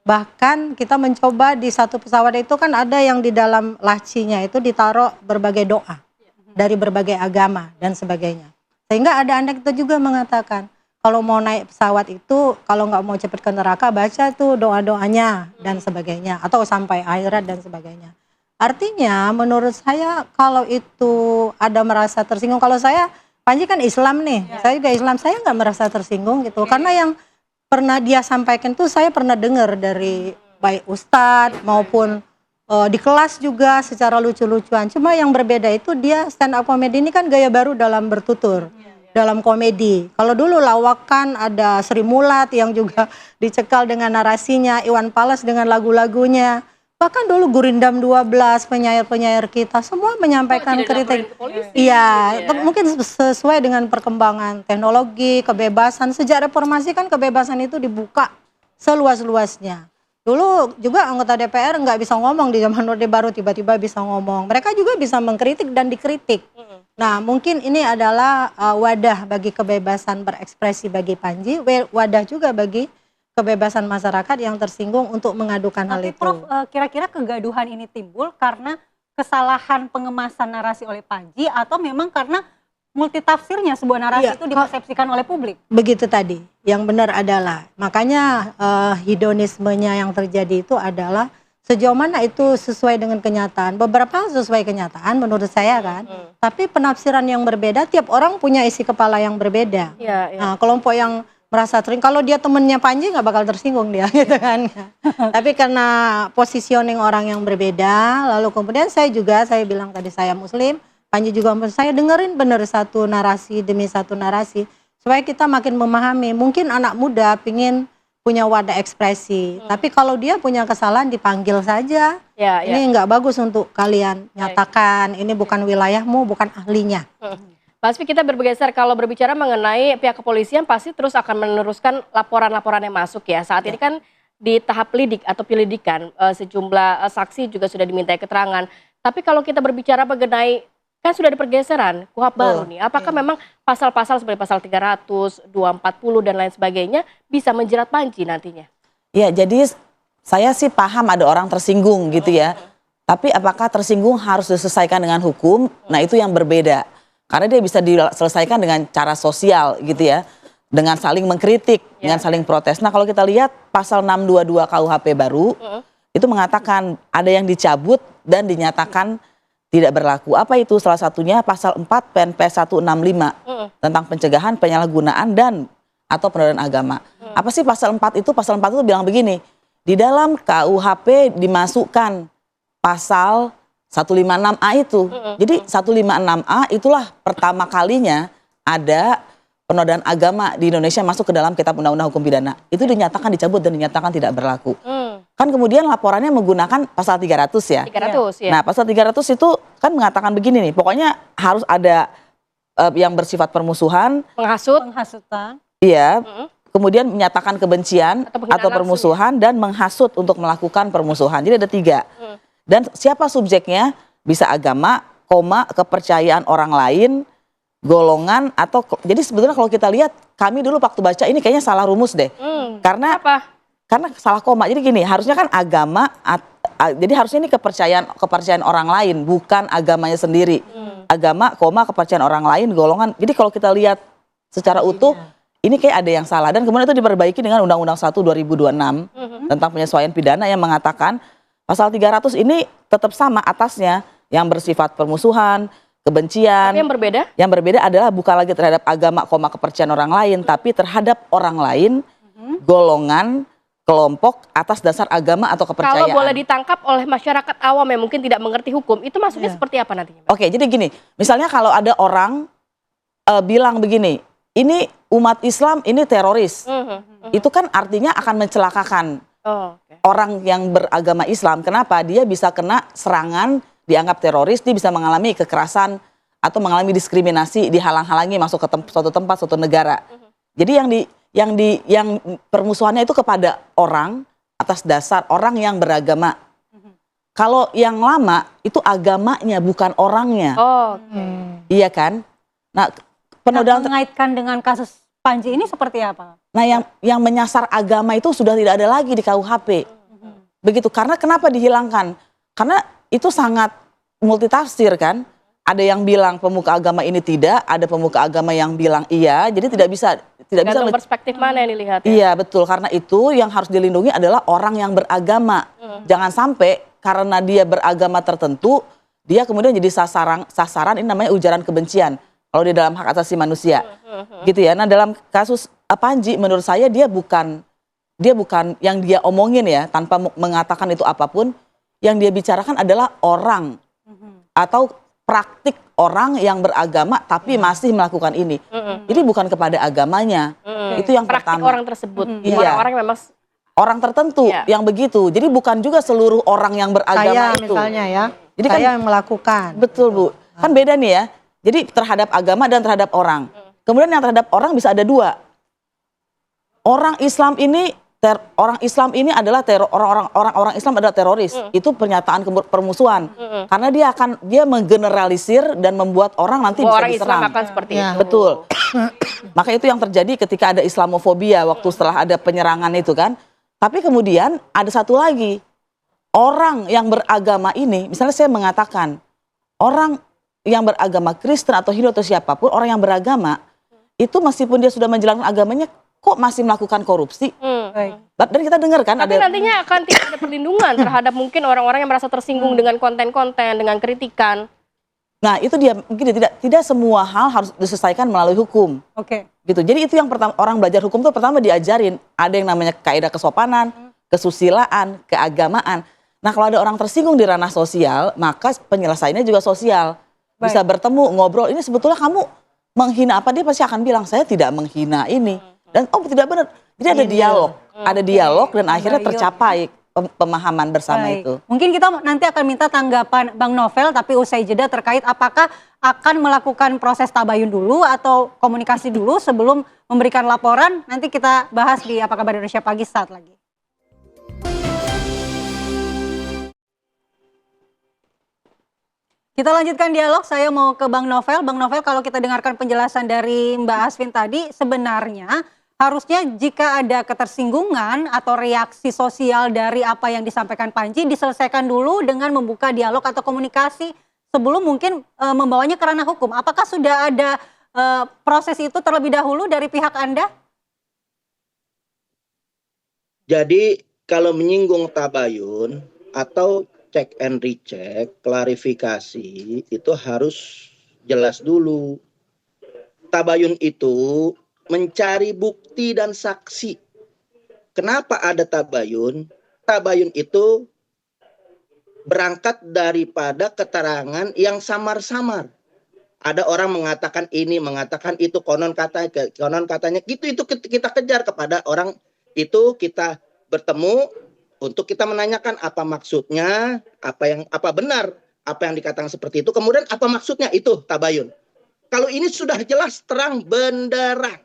Bahkan kita mencoba di satu pesawat itu kan ada yang di dalam lacinya itu ditaruh berbagai doa dari berbagai agama dan sebagainya. Sehingga ada anak itu juga mengatakan kalau mau naik pesawat itu kalau nggak mau cepat ke neraka baca tuh doa-doanya dan sebagainya, atau sampai akhirat dan sebagainya. Artinya menurut saya kalau itu ada merasa tersinggung, kalau saya Panji kan Islam nih, saya juga Islam, saya nggak merasa tersinggung gitu, karena yang pernah dia sampaikan tuh saya pernah dengar dari baik ustadz maupun di kelas juga secara lucu-lucuan. Cuma yang berbeda itu dia stand up comedy ini kan gaya baru dalam bertutur, dalam komedi. Kalau dulu lawakan ada Sri Mulat yang juga dicekal dengan narasinya, Iwan Fals dengan lagu-lagunya. Bahkan dulu Gurindam 12, penyair-penyair kita semua menyampaikan kritik. Iya, mungkin sesuai dengan perkembangan teknologi, kebebasan. Sejak reformasi kan kebebasan itu dibuka seluas-luasnya. Dulu juga anggota DPR nggak bisa ngomong, di zaman Orde Baru tiba-tiba bisa ngomong. Mereka juga bisa mengkritik dan dikritik. Nah, mungkin ini adalah wadah bagi kebebasan berekspresi bagi Panji, wadah juga bagi kebebasan masyarakat yang tersinggung untuk mengadukan hal itu.
Prof, kira-kira kegaduhan ini timbul karena kesalahan pengemasan narasi oleh Panji atau memang karena multitafsirnya sebuah narasi itu dipersepsikan oleh publik?
Begitu tadi, yang benar adalah makanya hedonismenya yang terjadi itu adalah sejauh mana itu sesuai dengan kenyataan. Beberapa sesuai kenyataan menurut saya kan, tapi penafsiran yang berbeda, tiap orang punya isi kepala yang berbeda. Nah, kelompok yang merasa kalau dia temennya Panji nggak bakal tersinggung dia gitu kan. Tapi karena positioning orang yang berbeda, lalu kemudian saya bilang tadi saya Muslim, Panji juga saya dengerin bener satu narasi demi satu narasi supaya kita makin memahami. Mungkin anak muda pingin punya wadah ekspresi, tapi kalau dia punya kesalahan dipanggil saja. Ini nggak bagus untuk kalian nyatakan, ini bukan wilayahmu, bukan ahlinya.
Mas Pi, kita bergeser kalau berbicara mengenai pihak kepolisian pasti terus akan meneruskan laporan-laporan yang masuk ya. Saat ini kan di tahap lidik atau penyelidikan, sejumlah saksi juga sudah dimintai keterangan. Tapi kalau kita berbicara mengenai, kan sudah ada pergeseran KUHP baru nih. Apakah memang pasal-pasal seperti pasal 300, 240 dan lain sebagainya bisa menjerat Panji nantinya?
Ya, jadi saya sih paham ada orang tersinggung gitu ya. Tapi apakah tersinggung harus diselesaikan dengan hukum? Nah, itu yang berbeda. Karena dia bisa diselesaikan dengan cara sosial gitu ya. Dengan saling mengkritik, dengan saling protes. Nah, kalau kita lihat pasal 622 KUHP baru, itu mengatakan ada yang dicabut dan dinyatakan tidak berlaku. Apa itu? Salah satunya pasal 4 PNPS 165 tentang pencegahan penyalahgunaan dan atau penodaan agama. Apa sih pasal 4 itu? Pasal 4 itu bilang begini, di dalam KUHP dimasukkan pasal 156A itu. Jadi 156A itulah pertama kalinya ada penodaan agama di Indonesia masuk ke dalam Kitab Undang-Undang Hukum Pidana. Itu dinyatakan dicabut dan dinyatakan tidak berlaku. Kan kemudian laporannya menggunakan pasal 300 ya.
300 ya.
Nah, pasal 300 itu kan mengatakan begini nih, pokoknya harus ada yang bersifat permusuhan,
penghasutan.
iya. Kemudian menyatakan kebencian atau permusuhan dan menghasut untuk melakukan permusuhan. Jadi ada 3. Dan siapa subjeknya? Bisa agama, kepercayaan orang lain, golongan atau jadi sebetulnya kalau kita lihat kami dulu waktu baca ini kayaknya salah rumus deh. Karena
apa?
Karena salah koma. Jadi gini, harusnya kan agama jadi harusnya ini kepercayaan orang lain, bukan agamanya sendiri. Agama, kepercayaan orang lain, golongan. Jadi kalau kita lihat secara utuh ini kayak ada yang salah dan kemudian itu diperbaiki dengan Undang-Undang 1 2026 tentang penyesuaian pidana yang mengatakan pasal 300 ini tetap sama atasnya yang bersifat permusuhan, kebencian.
Tapi yang berbeda?
Yang berbeda adalah bukan lagi terhadap agama, kepercayaan orang lain, tapi terhadap orang lain, golongan, kelompok atas dasar agama atau kepercayaan.
Kalau boleh ditangkap oleh masyarakat awam yang mungkin tidak mengerti hukum, itu maksudnya seperti apa nantinya?
Oke, jadi gini, misalnya kalau ada orang bilang begini, ini umat Islam ini teroris, itu kan artinya akan mencelakakan orang yang beragama Islam. Kenapa? Dia bisa kena serangan, dianggap teroris, dia bisa mengalami kekerasan atau mengalami diskriminasi, dihalang-halangi masuk ke suatu tempat, suatu negara. Jadi yang permusuhannya itu kepada orang atas dasar orang yang beragama. Kalau yang lama itu agamanya bukan orangnya. Iya kan? Nah, penodaan
mengaitkan dengan kasus Panji ini seperti apa?
Nah, yang menyasar agama itu sudah tidak ada lagi di KUHP. Begitu. Karena kenapa dihilangkan? Karena itu sangat multitafsir kan. Ada yang bilang pemuka agama ini tidak, ada pemuka agama yang bilang iya. Jadi tidak bisa
perspektif mana yang dilihat. Ya?
Iya, betul. Karena itu yang harus dilindungi adalah orang yang beragama. Jangan sampai karena dia beragama tertentu, dia kemudian jadi sasaran ini namanya ujaran kebencian. Kalau di dalam hak asasi manusia. Gitu ya. Nah, dalam kasus Panji menurut saya dia bukan yang dia omongin ya, tanpa mengatakan itu apapun, yang dia bicarakan adalah orang atau praktik orang yang beragama tapi masih melakukan ini. Jadi bukan kepada agamanya. Itu yang
praktik
pertama.
orang tersebut.
Iya.
Orang memang
orang tertentu yang begitu. Jadi bukan juga seluruh orang yang beragama
saya
itu.
misalnya ya.
Jadi
saya
kan
yang melakukan.
Betul, Bu. Kan beda nih ya. Jadi terhadap agama dan terhadap orang. Kemudian yang terhadap orang bisa ada 2. Orang Islam ini adalah orang Islam adalah teroris. Itu pernyataan permusuhan. Karena dia menggeneralisir dan membuat orang nanti bisa
orang
diserang.
Islam akan seperti itu.
Betul. Maka itu yang terjadi ketika ada Islamofobia waktu setelah ada penyerangan itu kan. Tapi kemudian ada satu lagi. Orang yang beragama ini, misalnya saya mengatakan orang yang beragama Kristen atau Hindu atau siapapun, orang yang beragama itu meskipun dia sudah menjalankan agamanya kok masih melakukan korupsi. Dan kita dengar kan
tapi nantinya akan tidak ada perlindungan terhadap mungkin orang-orang yang merasa tersinggung dengan konten-konten, dengan kritikan.
Nah, itu dia mungkin tidak semua hal harus diselesaikan melalui hukum. Gitu. Jadi itu yang pertama, orang belajar hukum itu pertama diajarin ada yang namanya kaidah kesopanan, kesusilaan, keagamaan. Nah, kalau ada orang tersinggung di ranah sosial, maka penyelesaiannya juga sosial. Bisa bertemu, ngobrol, ini sebetulnya kamu menghina apa, dia pasti akan bilang saya tidak menghina ini. Dan tidak benar. Jadi ada dialog. Ada dialog dan akhirnya tercapai pemahaman bersama itu.
Mungkin kita nanti akan minta tanggapan Bang Novel, tapi usai jeda terkait apakah akan melakukan proses tabayun dulu atau komunikasi dulu sebelum memberikan laporan. Nanti kita bahas di Apa Kabar Indonesia Pagi saat lagi. Kita lanjutkan dialog, saya mau ke Bang Novel. Bang Novel, kalau kita dengarkan penjelasan dari Mbak Asvin tadi, sebenarnya harusnya jika ada ketersinggungan atau reaksi sosial dari apa yang disampaikan Panji, diselesaikan dulu dengan membuka dialog atau komunikasi sebelum mungkin membawanya ke ranah hukum. Apakah sudah ada proses itu terlebih dahulu dari pihak Anda?
Jadi kalau menyinggung tabayun, atau check and recheck, klarifikasi itu harus jelas dulu. Tabayun itu mencari bukti dan saksi. Kenapa ada tabayun? Tabayun itu berangkat daripada keterangan yang samar-samar. Ada orang mengatakan ini, mengatakan itu, konon katanya gitu, itu kita kejar kepada orang itu, kita bertemu untuk kita menanyakan apa maksudnya, apa benar apa yang dikatakan seperti itu, kemudian apa maksudnya, itu tabayun. Kalau ini sudah jelas terang benderang.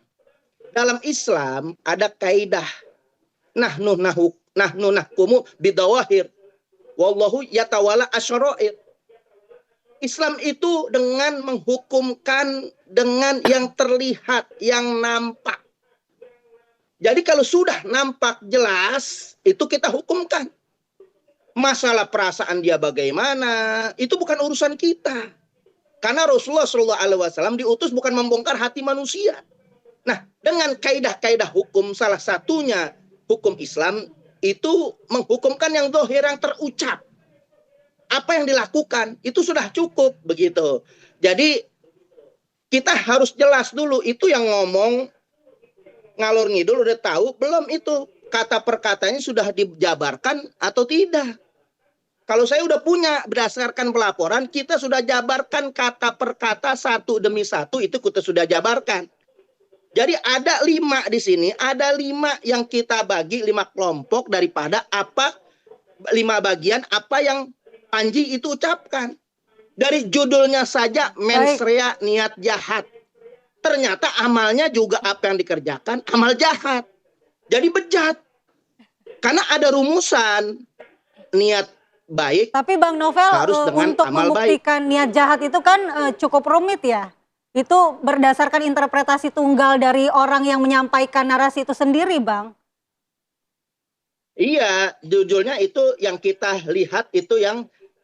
Dalam Islam ada kaidah nahnu nahkumu bidawahir wallahu yatawalla asyara'ir. Islam itu dengan menghukumkan dengan yang terlihat, yang nampak. Jadi kalau sudah nampak jelas, itu kita hukumkan. Masalah perasaan dia bagaimana, itu bukan urusan kita. Karena Rasulullah SAW diutus bukan membongkar hati manusia. Nah, dengan kaidah-kaidah hukum, salah satunya hukum Islam, itu menghukumkan yang zahir, yang terucap. Apa yang dilakukan itu sudah cukup begitu. Jadi kita harus jelas dulu, itu yang ngomong ngalor ngidul udah tahu belum, itu kata perkatanya sudah dijabarkan atau tidak. Kalau saya udah punya berdasarkan pelaporan, kita sudah jabarkan kata per kata satu demi satu, itu kita sudah jabarkan. Jadi ada 5 di sini, ada 5 yang kita bagi 5 kelompok daripada 5 bagian apa yang Panji itu ucapkan. Dari judulnya saja mens rea, niat jahat. Ternyata amalnya juga apa yang dikerjakan amal jahat. Jadi bejat. Karena ada rumusan niat baik.
Tapi Bang Novel,
harus dengan
untuk
amal
membuktikan niat jahat itu kan cukup rumit ya. Itu berdasarkan interpretasi tunggal dari orang yang menyampaikan narasi itu sendiri, Bang.
Iya, judulnya itu yang kita lihat, itu yang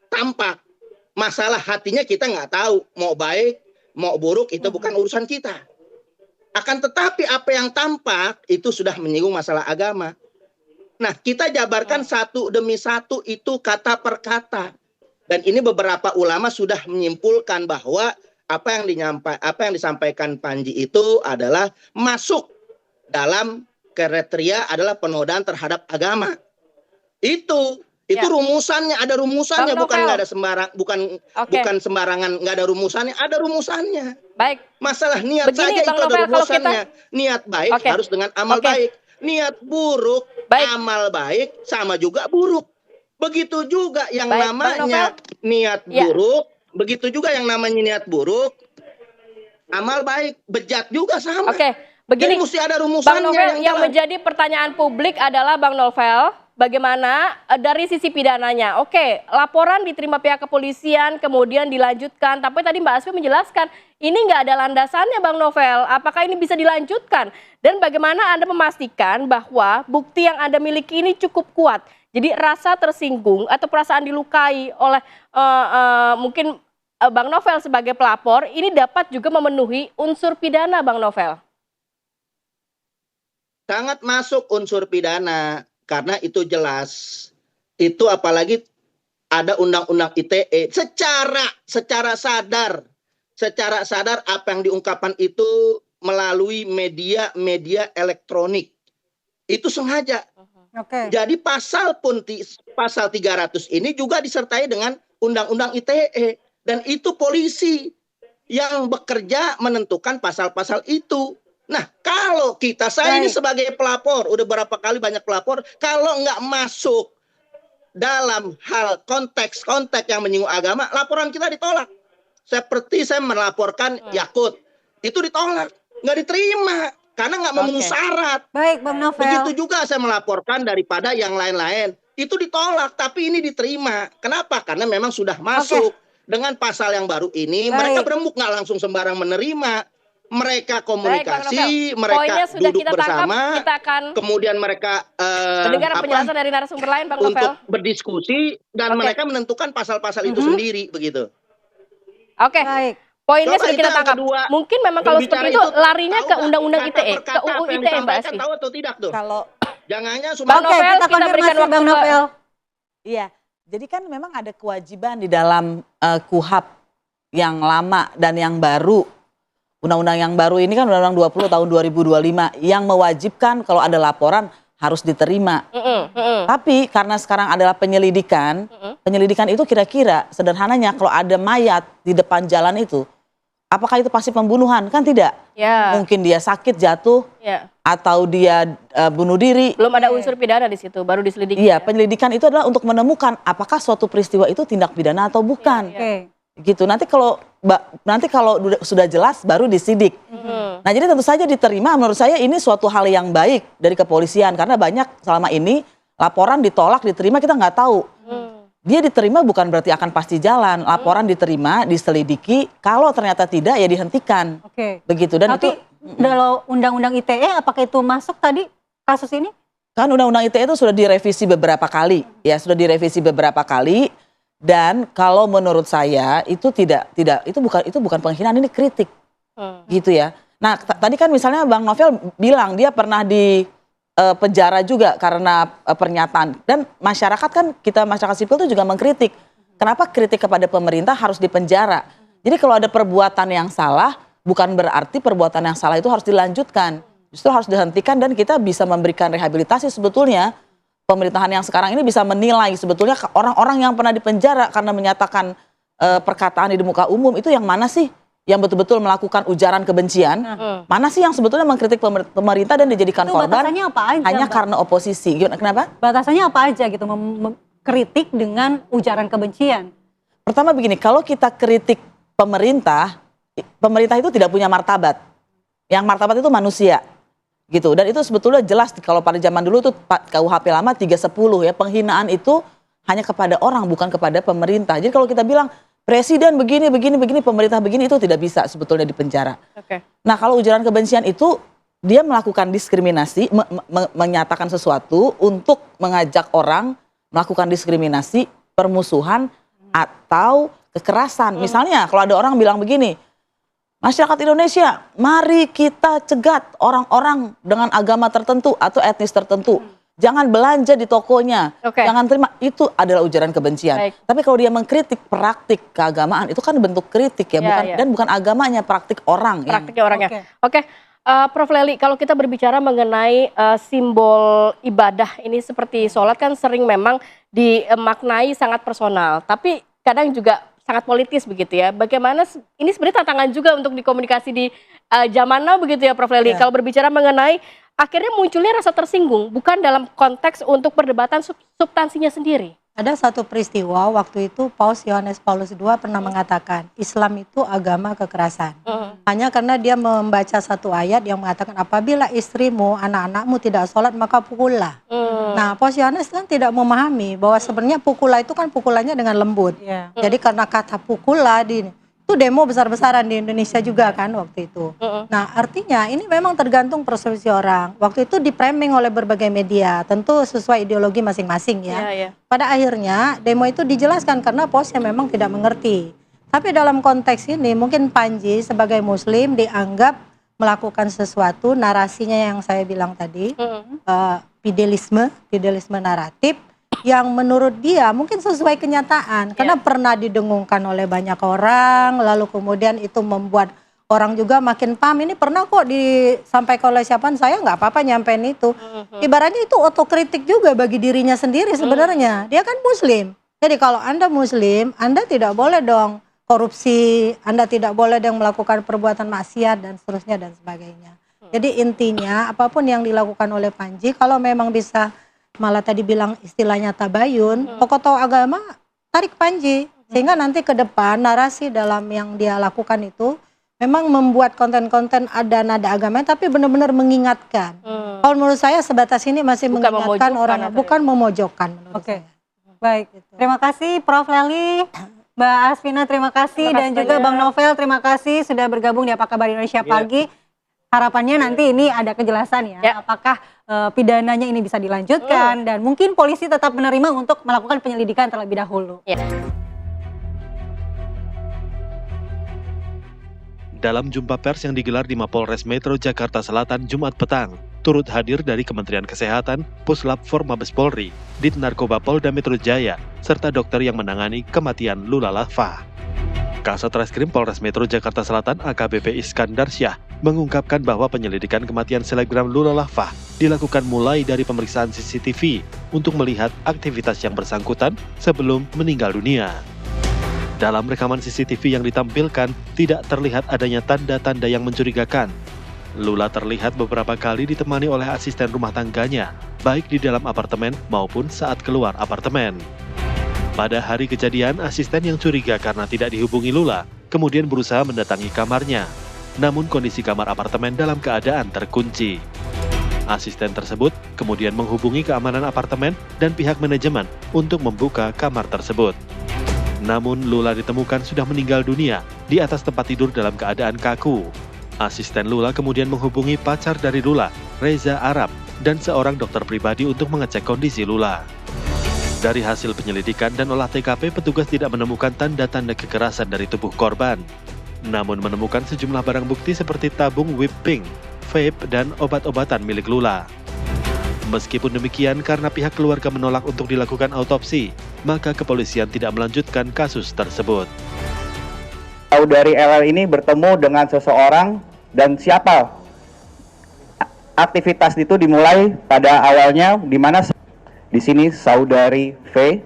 tampak. Masalah hatinya kita nggak tahu. Mau baik, mau buruk, itu bukan urusan kita. Akan tetapi apa yang tampak itu sudah menyinggung masalah agama. Nah, kita jabarkan satu demi satu itu kata per kata. Dan ini beberapa ulama sudah menyimpulkan bahwa apa yang disampaikan Panji itu adalah masuk dalam kriteria adalah penodaan terhadap agama. Itu rumusannya, ada rumusannya, bukan nggak ada bukan sembarangan, nggak ada rumusannya, ada rumusannya.
Baik.
Masalah niat
Begini,
saja
Bang
itu
Novel,
ada rumusannya. Niat baik harus dengan amal baik. Niat buruk, amal baik sama juga buruk. Begitu juga yang namanya niat buruk, begitu juga yang namanya niat buruk, amal baik, bejat juga sama.
Begini,
jadi mesti ada rumusannya.
Bang Novel, yang menjadi pertanyaan publik adalah Bang Novel, bagaimana dari sisi pidananya? Oke, laporan diterima pihak kepolisian, kemudian dilanjutkan. Tapi tadi Mbak Asfi menjelaskan, ini nggak ada landasannya Bang Novel. Apakah ini bisa dilanjutkan? Dan bagaimana Anda memastikan bahwa bukti yang Anda miliki ini cukup kuat? Jadi rasa tersinggung atau perasaan dilukai oleh mungkin Bang Novel sebagai pelapor, ini dapat juga memenuhi unsur pidana Bang Novel?
Sangat masuk unsur pidana. Karena itu jelas, itu apalagi ada undang-undang ITE secara sadar apa yang diungkapkan itu melalui media elektronik, itu sengaja. Jadi pasal 300 ini juga disertai dengan undang-undang ITE, dan itu polisi yang bekerja menentukan pasal-pasal itu. Nah, kalau saya ini sebagai pelapor, udah berapa kali banyak pelapor, kalau nggak masuk dalam hal konteks yang menyinggung agama, laporan kita ditolak. Seperti saya melaporkan Yakut, itu ditolak, nggak diterima, karena nggak memenuhi syarat.
Baik, Bang Novel.
Begitu juga saya melaporkan daripada yang lain-lain, itu ditolak, tapi ini diterima. Kenapa? Karena memang sudah masuk. Dengan pasal yang baru ini, mereka berembuk, nggak langsung sembarang menerima. Mereka komunikasi, mereka duduk bersama, kemudian mereka
mendengar penjelasan dari narasumber lain, Bang Novel,
untuk berdiskusi dan mereka menentukan pasal-pasal itu sendiri, begitu.
Poinnya sudah kita tangkap. Mungkin memang kalau seperti itu larinya ke undang-undang ITE, ke UU ITE, Mbak Asfi.
Tahu atau tidak tuh?
Kalau
jangannya
Bang Novel, kita berikan waktu
Bang Novel.
Iya, Jadi kan memang ada kewajiban di dalam KUHP yang lama dan yang baru. Undang-undang yang baru ini kan Undang-Undang 20 tahun 2025 yang mewajibkan kalau ada laporan harus diterima. Tapi karena sekarang adalah penyelidikan, penyelidikan itu kira-kira sederhananya kalau ada mayat di depan jalan itu, apakah itu pasti pembunuhan? Kan tidak.
Ya.
Mungkin dia sakit jatuh, atau dia bunuh diri.
Belum ada unsur pidana di situ, baru diselidiki.
Iya, penyelidikan itu adalah untuk menemukan apakah suatu peristiwa itu tindak pidana atau bukan. Gitu. Nanti kalau sudah jelas baru disidik. Nah, jadi tentu saja diterima. Menurut saya ini suatu hal yang baik dari kepolisian karena banyak selama ini laporan ditolak, diterima kita nggak tahu. Dia diterima bukan berarti akan pasti jalan. Laporan diterima, diselidiki. Kalau ternyata tidak ya dihentikan. Begitu. Dan
tapi kalau undang-undang ITE apakah itu masuk tadi kasus ini?
Kan undang-undang ITE itu sudah direvisi beberapa kali. Ya, sudah direvisi beberapa kali. Dan kalau menurut saya itu itu bukan penghinaan, ini kritik. Gitu ya. Nah, tadi kan misalnya Bang Novel bilang dia pernah di penjara juga karena pernyataan, dan masyarakat kan, kita masyarakat sipil itu juga mengkritik. Kenapa kritik kepada pemerintah harus dipenjara? Jadi kalau ada perbuatan yang salah, bukan berarti perbuatan yang salah itu harus dilanjutkan. Justru harus dihentikan dan kita bisa memberikan rehabilitasi sebetulnya. Pemerintahan yang sekarang ini bisa menilai sebetulnya orang-orang yang pernah dipenjara karena menyatakan perkataan di muka umum itu yang mana sih yang betul-betul melakukan ujaran kebencian, mana sih yang sebetulnya mengkritik pemerintah dan dijadikan
itu
korban
batasannya apa aja,
hanya
Mbak?
karena oposisi. Kenapa?
Batasannya apa aja gitu kritik dengan ujaran kebencian?
Pertama begini, kalau kita kritik pemerintah itu tidak punya martabat. Yang martabat itu manusia. Gitu. Dan itu sebetulnya jelas kalau pada zaman dulu tuh KUHP lama 310 ya, penghinaan itu hanya kepada orang bukan kepada pemerintah. Jadi kalau kita bilang presiden begini, pemerintah begini, itu tidak bisa sebetulnya dipenjara. Nah, kalau ujaran kebencian itu dia melakukan diskriminasi, menyatakan sesuatu untuk mengajak orang melakukan diskriminasi, permusuhan atau kekerasan. Misalnya kalau ada orang bilang begini, masyarakat Indonesia, mari kita cegat orang-orang dengan agama tertentu atau etnis tertentu. Jangan belanja di tokonya, jangan terima. Itu adalah ujaran kebencian. Tapi kalau dia mengkritik praktik keagamaan, itu kan bentuk kritik ya, dan bukan agamanya, praktik orang.
Praktiknya orangnya. Prof. Lely, kalau kita berbicara mengenai simbol ibadah ini seperti sholat kan sering memang dimaknai sangat personal, tapi kadang juga sangat politis begitu ya. Bagaimana ini sebenarnya tantangan juga untuk dikomunikasi di zaman now begitu ya Prof. Lely. Kalau berbicara mengenai akhirnya munculnya rasa tersinggung bukan dalam konteks untuk perdebatan substansinya sendiri.
Ada satu peristiwa waktu itu Paus Yohanes Paulus II pernah mengatakan Islam itu agama kekerasan. Hanya karena dia membaca satu ayat yang mengatakan apabila istrimu, anak-anakmu tidak sholat maka pukullah. Nah, Paus Yohanes kan tidak memahami bahwa sebenarnya pukullah itu kan pukulannya dengan lembut. Jadi karena kata pukullah itu demo besar-besaran di Indonesia juga kan waktu itu. Nah, artinya ini memang tergantung persepsi orang. Waktu itu di-framing oleh berbagai media, tentu sesuai ideologi masing-masing ya. Pada akhirnya demo itu dijelaskan karena Pausnya memang tidak mengerti. Tapi dalam konteks ini mungkin Panji sebagai muslim dianggap melakukan sesuatu, narasinya yang saya bilang tadi, fidelisme naratif, yang menurut dia mungkin sesuai kenyataan karena pernah didengungkan oleh banyak orang, lalu kemudian itu membuat orang juga makin paham, ini pernah kok disampaikan oleh siapa, saya nggak apa-apa nyampein itu. Ibaratnya itu otokritik juga bagi dirinya sendiri sebenarnya. Dia kan muslim. Jadi kalau Anda muslim, Anda tidak boleh dong korupsi, Anda tidak boleh dong melakukan perbuatan maksiat dan seterusnya dan sebagainya. Jadi intinya apapun yang dilakukan oleh Panji, kalau memang bisa, malah tadi bilang istilahnya tabayun, tokoh-tokoh agama tarik Panji. Sehingga nanti ke depan narasi dalam yang dia lakukan itu memang membuat konten-konten ada nada agama tapi benar-benar mengingatkan. Kalau menurut saya sebatas ini masih bukan mengingatkan orang, bukan memojokkan menurut saya.
Baik, terima kasih Prof. Lely, Mbak Asvina terima kasih, dan juga Bang Novel terima kasih sudah bergabung di Apa Kabar Indonesia Pagi. Harapannya nanti ini ada kejelasan ya, apakah pidananya ini bisa dilanjutkan dan mungkin polisi tetap menerima untuk melakukan penyelidikan terlebih dahulu.
Dalam jumpa pers yang digelar di Mapolres Metro Jakarta Selatan Jumat petang, turut hadir dari Kementerian Kesehatan, Puslap Formabes Polri, Dit Narkoba Polda Metro Jaya, serta dokter yang menangani kematian Lula Lava. Kasat Reskrim Polres Metro Jakarta Selatan AKBP Iskandar Syah mengungkapkan bahwa penyelidikan kematian selebgram Lula Lava dilakukan mulai dari pemeriksaan CCTV untuk melihat aktivitas yang bersangkutan sebelum meninggal dunia. Dalam rekaman CCTV yang ditampilkan, tidak terlihat adanya tanda-tanda yang mencurigakan. Lula terlihat beberapa kali ditemani oleh asisten rumah tangganya, baik di dalam apartemen maupun saat keluar apartemen. Pada hari kejadian, asisten yang curiga karena tidak dihubungi Lula, kemudian berusaha mendatangi kamarnya. Namun kondisi kamar apartemen dalam keadaan terkunci. Asisten tersebut kemudian menghubungi keamanan apartemen dan pihak manajemen untuk membuka kamar tersebut. Namun Lula ditemukan sudah meninggal dunia di atas tempat tidur dalam keadaan kaku. Asisten Lula kemudian menghubungi pacar dari Lula, Reza Arab, dan seorang dokter pribadi untuk mengecek kondisi Lula. Dari hasil penyelidikan dan olah TKP, petugas tidak menemukan tanda-tanda kekerasan dari tubuh korban. Namun menemukan sejumlah barang bukti seperti tabung whipping, vape, dan obat-obatan milik Lula. Meskipun demikian, karena pihak keluarga menolak untuk dilakukan autopsi, maka kepolisian tidak melanjutkan kasus tersebut.
Saudari LL ini bertemu dengan seseorang dan siapa? Aktivitas itu dimulai pada awalnya di mana di sini saudari V,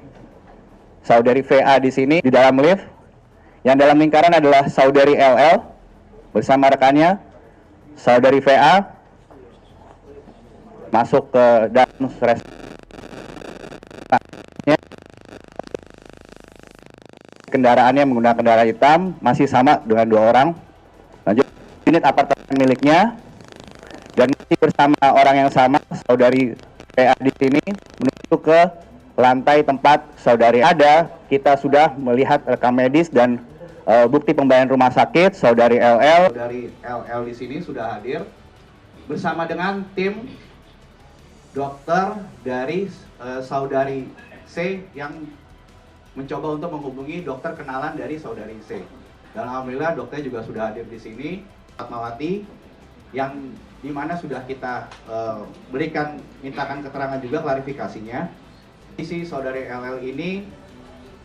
saudari VA di sini di dalam lift. Yang dalam lingkaran adalah saudari LL bersama rekannya, saudari VA masuk ke dalam kendaraannya menggunakan kendaraan hitam, masih sama dengan 2 orang. Lanjut, unit apartemen miliknya dan masih bersama orang yang sama, saudari PA di sini menuju ke lantai tempat saudari ada. Kita sudah melihat rekam medis dan bukti pembayaran rumah sakit saudari LL.
Saudari LL di sini sudah hadir bersama dengan tim dokter dari saudari C yang mencoba untuk menghubungi dokter kenalan dari saudari C. Dan alhamdulillah dokter juga sudah hadir di sini, Fatmawati, yang dimana sudah kita mintakan keterangan juga klarifikasinya. Isi saudari LL ini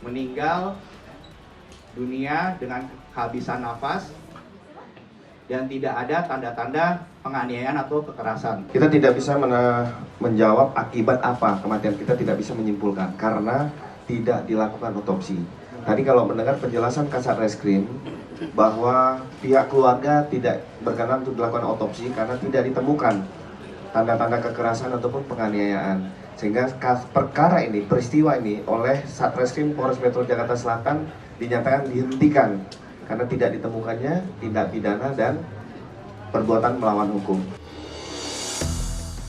meninggal dunia dengan kehabisan nafas dan tidak ada tanda-tanda penganiayaan atau kekerasan.
Kita tidak bisa menjawab akibat apa kematian, kita tidak bisa menyimpulkan karena tidak dilakukan otopsi. Tadi kalau mendengar penjelasan Kasat Reskrim bahwa pihak keluarga tidak berkenan untuk dilakukan otopsi karena tidak ditemukan tanda-tanda kekerasan ataupun penganiayaan. Sehingga perkara ini, peristiwa ini oleh Satreskrim Polres Metro Jakarta Selatan dinyatakan dihentikan karena tidak ditemukannya tindak pidana dan perbuatan melawan hukum.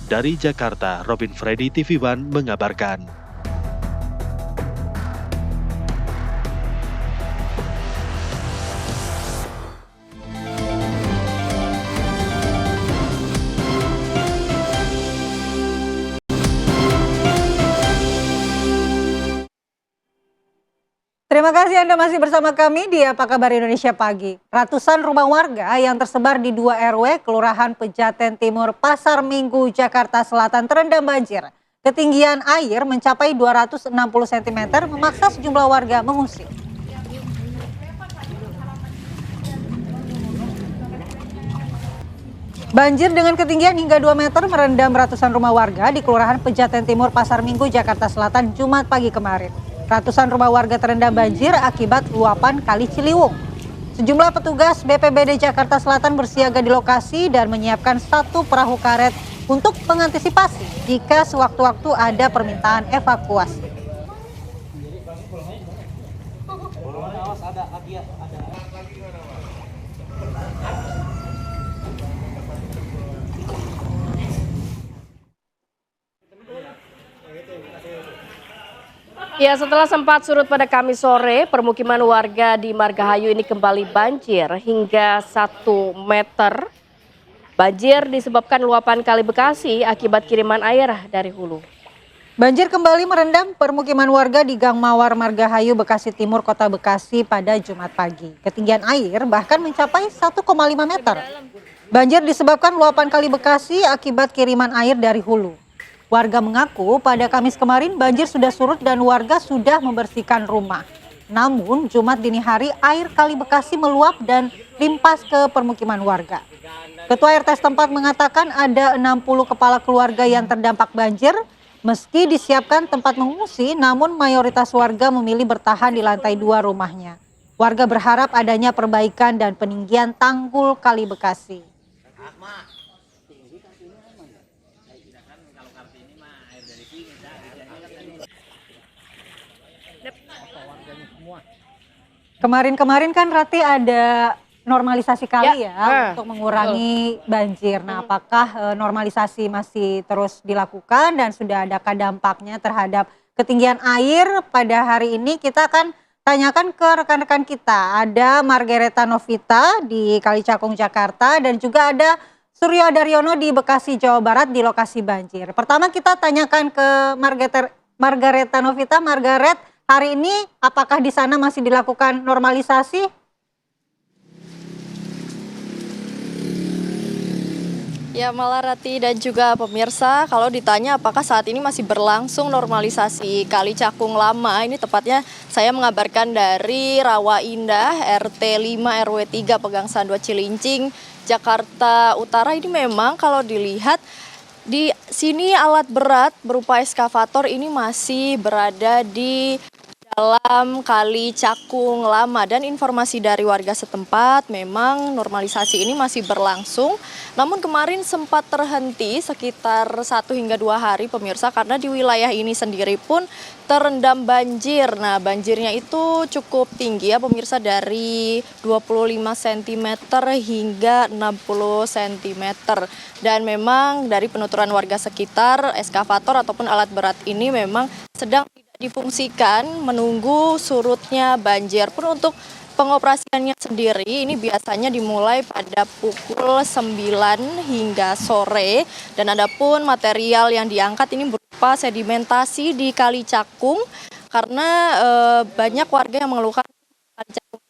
Dari Jakarta, Robin Freddy, TV One mengabarkan.
Terima kasih Anda masih bersama kami di Apa Kabar Indonesia Pagi. Ratusan rumah warga yang tersebar di 2 RW Kelurahan Pejaten Timur, Pasar Minggu, Jakarta Selatan terendam banjir. Ketinggian air mencapai 260 cm memaksa sejumlah warga mengungsi. Banjir dengan ketinggian hingga 2 meter merendam ratusan rumah warga di Kelurahan Pejaten Timur, Pasar Minggu, Jakarta Selatan, Jumat pagi kemarin. Ratusan rumah warga terendam banjir akibat luapan Kali Ciliwung. Sejumlah petugas BPBD Jakarta Selatan bersiaga di lokasi dan menyiapkan 1 perahu karet untuk mengantisipasi jika sewaktu-waktu ada permintaan evakuasi.
Ya, setelah sempat surut pada Kamis sore, permukiman warga di Margahayu ini kembali banjir hingga 1 meter. Banjir disebabkan luapan Kali Bekasi akibat kiriman air dari hulu.
Banjir kembali merendam permukiman warga di Gang Mawar, Margahayu, Bekasi Timur, Kota Bekasi pada Jumat pagi. Ketinggian air bahkan mencapai 1,5 meter. Banjir disebabkan luapan Kali Bekasi akibat kiriman air dari hulu. Warga mengaku pada Kamis kemarin banjir sudah surut dan warga sudah membersihkan rumah. Namun Jumat dini hari air Kali Bekasi meluap dan limpas ke permukiman warga. Ketua RT setempat mengatakan ada 60 kepala keluarga yang terdampak banjir. Meski disiapkan tempat mengungsi, namun mayoritas warga memilih bertahan di lantai 2 rumahnya. Warga berharap adanya perbaikan dan peninggian tanggul Kali Bekasi. Kemarin-kemarin kan Rati ada normalisasi kali ya untuk mengurangi banjir. Nah, apakah normalisasi masih terus dilakukan dan sudah adakah dampaknya terhadap ketinggian air pada hari ini? Kita akan tanyakan ke rekan-rekan kita. Ada Margareta Novita di Kali Cakung, Jakarta, dan juga ada Suryo Daryono di Bekasi, Jawa Barat di lokasi banjir. Pertama kita tanyakan ke Margareta Novita. Margaret, hari ini apakah di sana masih dilakukan normalisasi?
Ya Malarati dan juga pemirsa, kalau ditanya apakah saat ini masih berlangsung normalisasi Kali Cakung Lama, ini tepatnya saya mengabarkan dari Rawa Indah, RT 5 RW 3 Pegangsaan 2 Cilincing, Jakarta Utara. Ini memang kalau dilihat di sini alat berat berupa eskavator ini masih berada di dalam Kali Cakung Lama, dan informasi dari warga setempat memang normalisasi ini masih berlangsung. Namun kemarin sempat terhenti sekitar 1 hingga 2 hari pemirsa, karena di wilayah ini sendiri pun terendam banjir. Nah, banjirnya itu cukup tinggi ya pemirsa, dari 25 cm hingga 60 cm. Dan memang dari penuturan warga sekitar, eskavator ataupun alat berat ini memang sedang difungsikan menunggu surutnya banjir. Pun untuk pengoperasiannya sendiri ini biasanya dimulai pada pukul 9 hingga sore, dan adapun material yang diangkat ini berupa sedimentasi di Kali Cakung, karena banyak warga yang mengeluhkan Kali Cakung,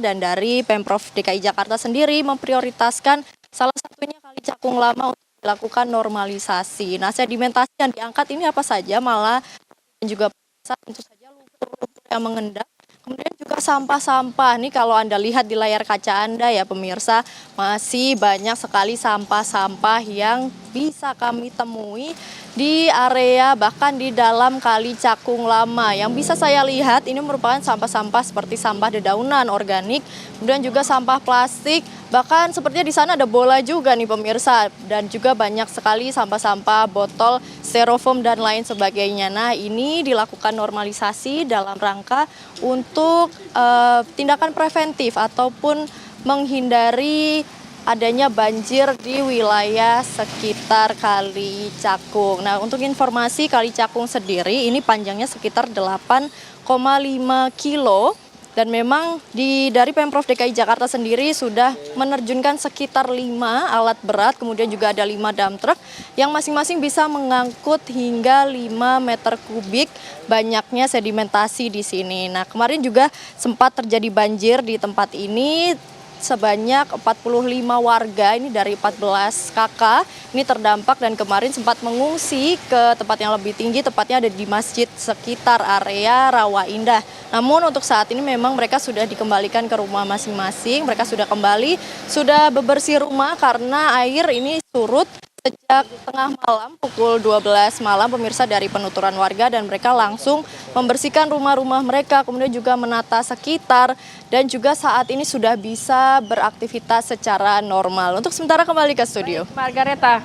dan dari Pemprov DKI Jakarta sendiri memprioritaskan salah satunya Kali Cakung Lama untuk dilakukan normalisasi. Nah, sedimentasi yang diangkat ini apa saja, malah dan juga tentu saja lumpur-lumpur yang mengendap. Kemudian juga sampah-sampah. Nih kalau Anda lihat di layar kaca Anda ya pemirsa, masih banyak sekali sampah-sampah yang bisa kami temui di area bahkan di dalam Kali Cakung Lama. Yang bisa saya lihat ini merupakan sampah-sampah seperti sampah dedaunan organik, kemudian juga sampah plastik, bahkan sepertinya di sana ada bola juga nih pemirsa, dan juga banyak sekali sampah-sampah botol styrofoam dan lain sebagainya. Nah, ini dilakukan normalisasi dalam rangka untuk tindakan preventif ataupun menghindari adanya banjir di wilayah sekitar Kali Cakung. Nah, untuk informasi Kali Cakung sendiri ini panjangnya sekitar 8,5 kilo. Dan memang dari Pemprov DKI Jakarta sendiri sudah menerjunkan sekitar 5 alat berat, kemudian juga ada 5 dump truck yang masing-masing bisa mengangkut hingga 5 meter kubik banyaknya sedimentasi di sini. Nah, kemarin juga sempat terjadi banjir di tempat ini. Sebanyak 45 warga ini dari 14 KK ini terdampak, dan kemarin sempat mengungsi ke tempat yang lebih tinggi, tepatnya ada di masjid sekitar area Rawa Indah. Namun untuk saat ini memang mereka sudah dikembalikan ke rumah masing-masing, mereka sudah kembali, sudah bebersih rumah karena air ini surut sejak tengah malam, pukul 12 malam pemirsa, dari penuturan warga, dan mereka langsung membersihkan rumah-rumah mereka, kemudian juga menata sekitar, dan juga saat ini sudah bisa beraktivitas secara normal. Untuk sementara kembali ke studio.
Margareta.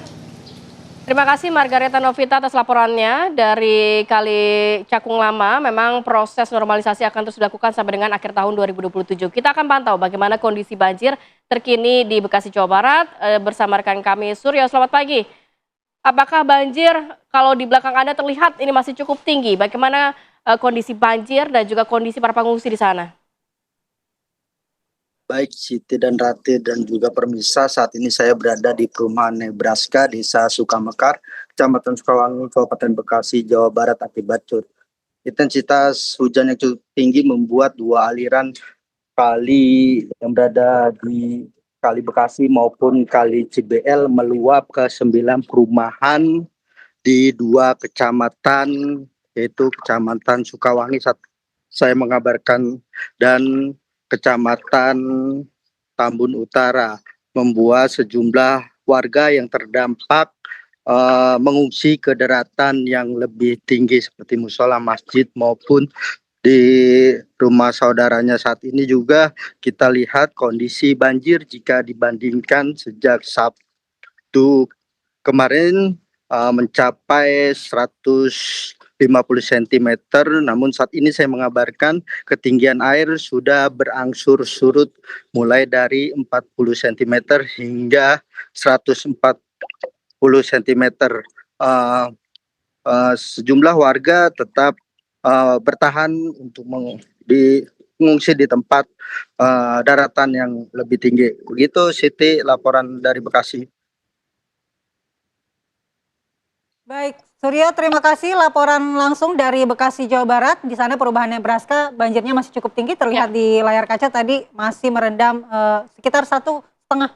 Terima kasih Margareta Novita atas laporannya dari Kali Cakung Lama. Memang proses normalisasi akan terus dilakukan sampai dengan akhir tahun 2027. Kita akan pantau bagaimana kondisi banjir terkini di Bekasi, Jawa Barat bersama rekan kami Suryo. Selamat pagi. Apakah banjir kalau di belakang Anda terlihat ini masih cukup tinggi? Bagaimana kondisi banjir dan juga kondisi para pengungsi di sana?
Baik Siti dan Rati dan juga pemirsa, saat ini saya berada di perumahan Nebraska, Desa Sukamekar, Kecamatan Sukawangi, Kabupaten Bekasi, Jawa Barat akibat curah. Intensitas hujan yang cukup tinggi membuat 2 aliran kali yang berada di Kali Bekasi maupun Kali Cibel meluap ke 9 perumahan di 2 kecamatan, yaitu Kecamatan Sukawangi saya mengabarkan dan Kecamatan Tambun Utara, membuat sejumlah warga yang terdampak mengungsi ke daratan yang lebih tinggi seperti musola, masjid maupun di rumah saudaranya. Saat ini juga kita lihat kondisi banjir jika dibandingkan sejak Sabtu kemarin mencapai 150 cm, namun saat ini saya mengabarkan ketinggian air sudah berangsur surut mulai dari 40 cm hingga 140 cm. Sejumlah warga tetap bertahan untuk mengungsi di tempat daratan yang lebih tinggi. Begitu Siti, laporan dari Bekasi.
Baik, Suryo, terima kasih laporan langsung dari Bekasi, Jawa Barat. Di sana perubahan Nebraska banjirnya masih cukup tinggi, terlihat di layar kaca tadi masih merendam sekitar 1,5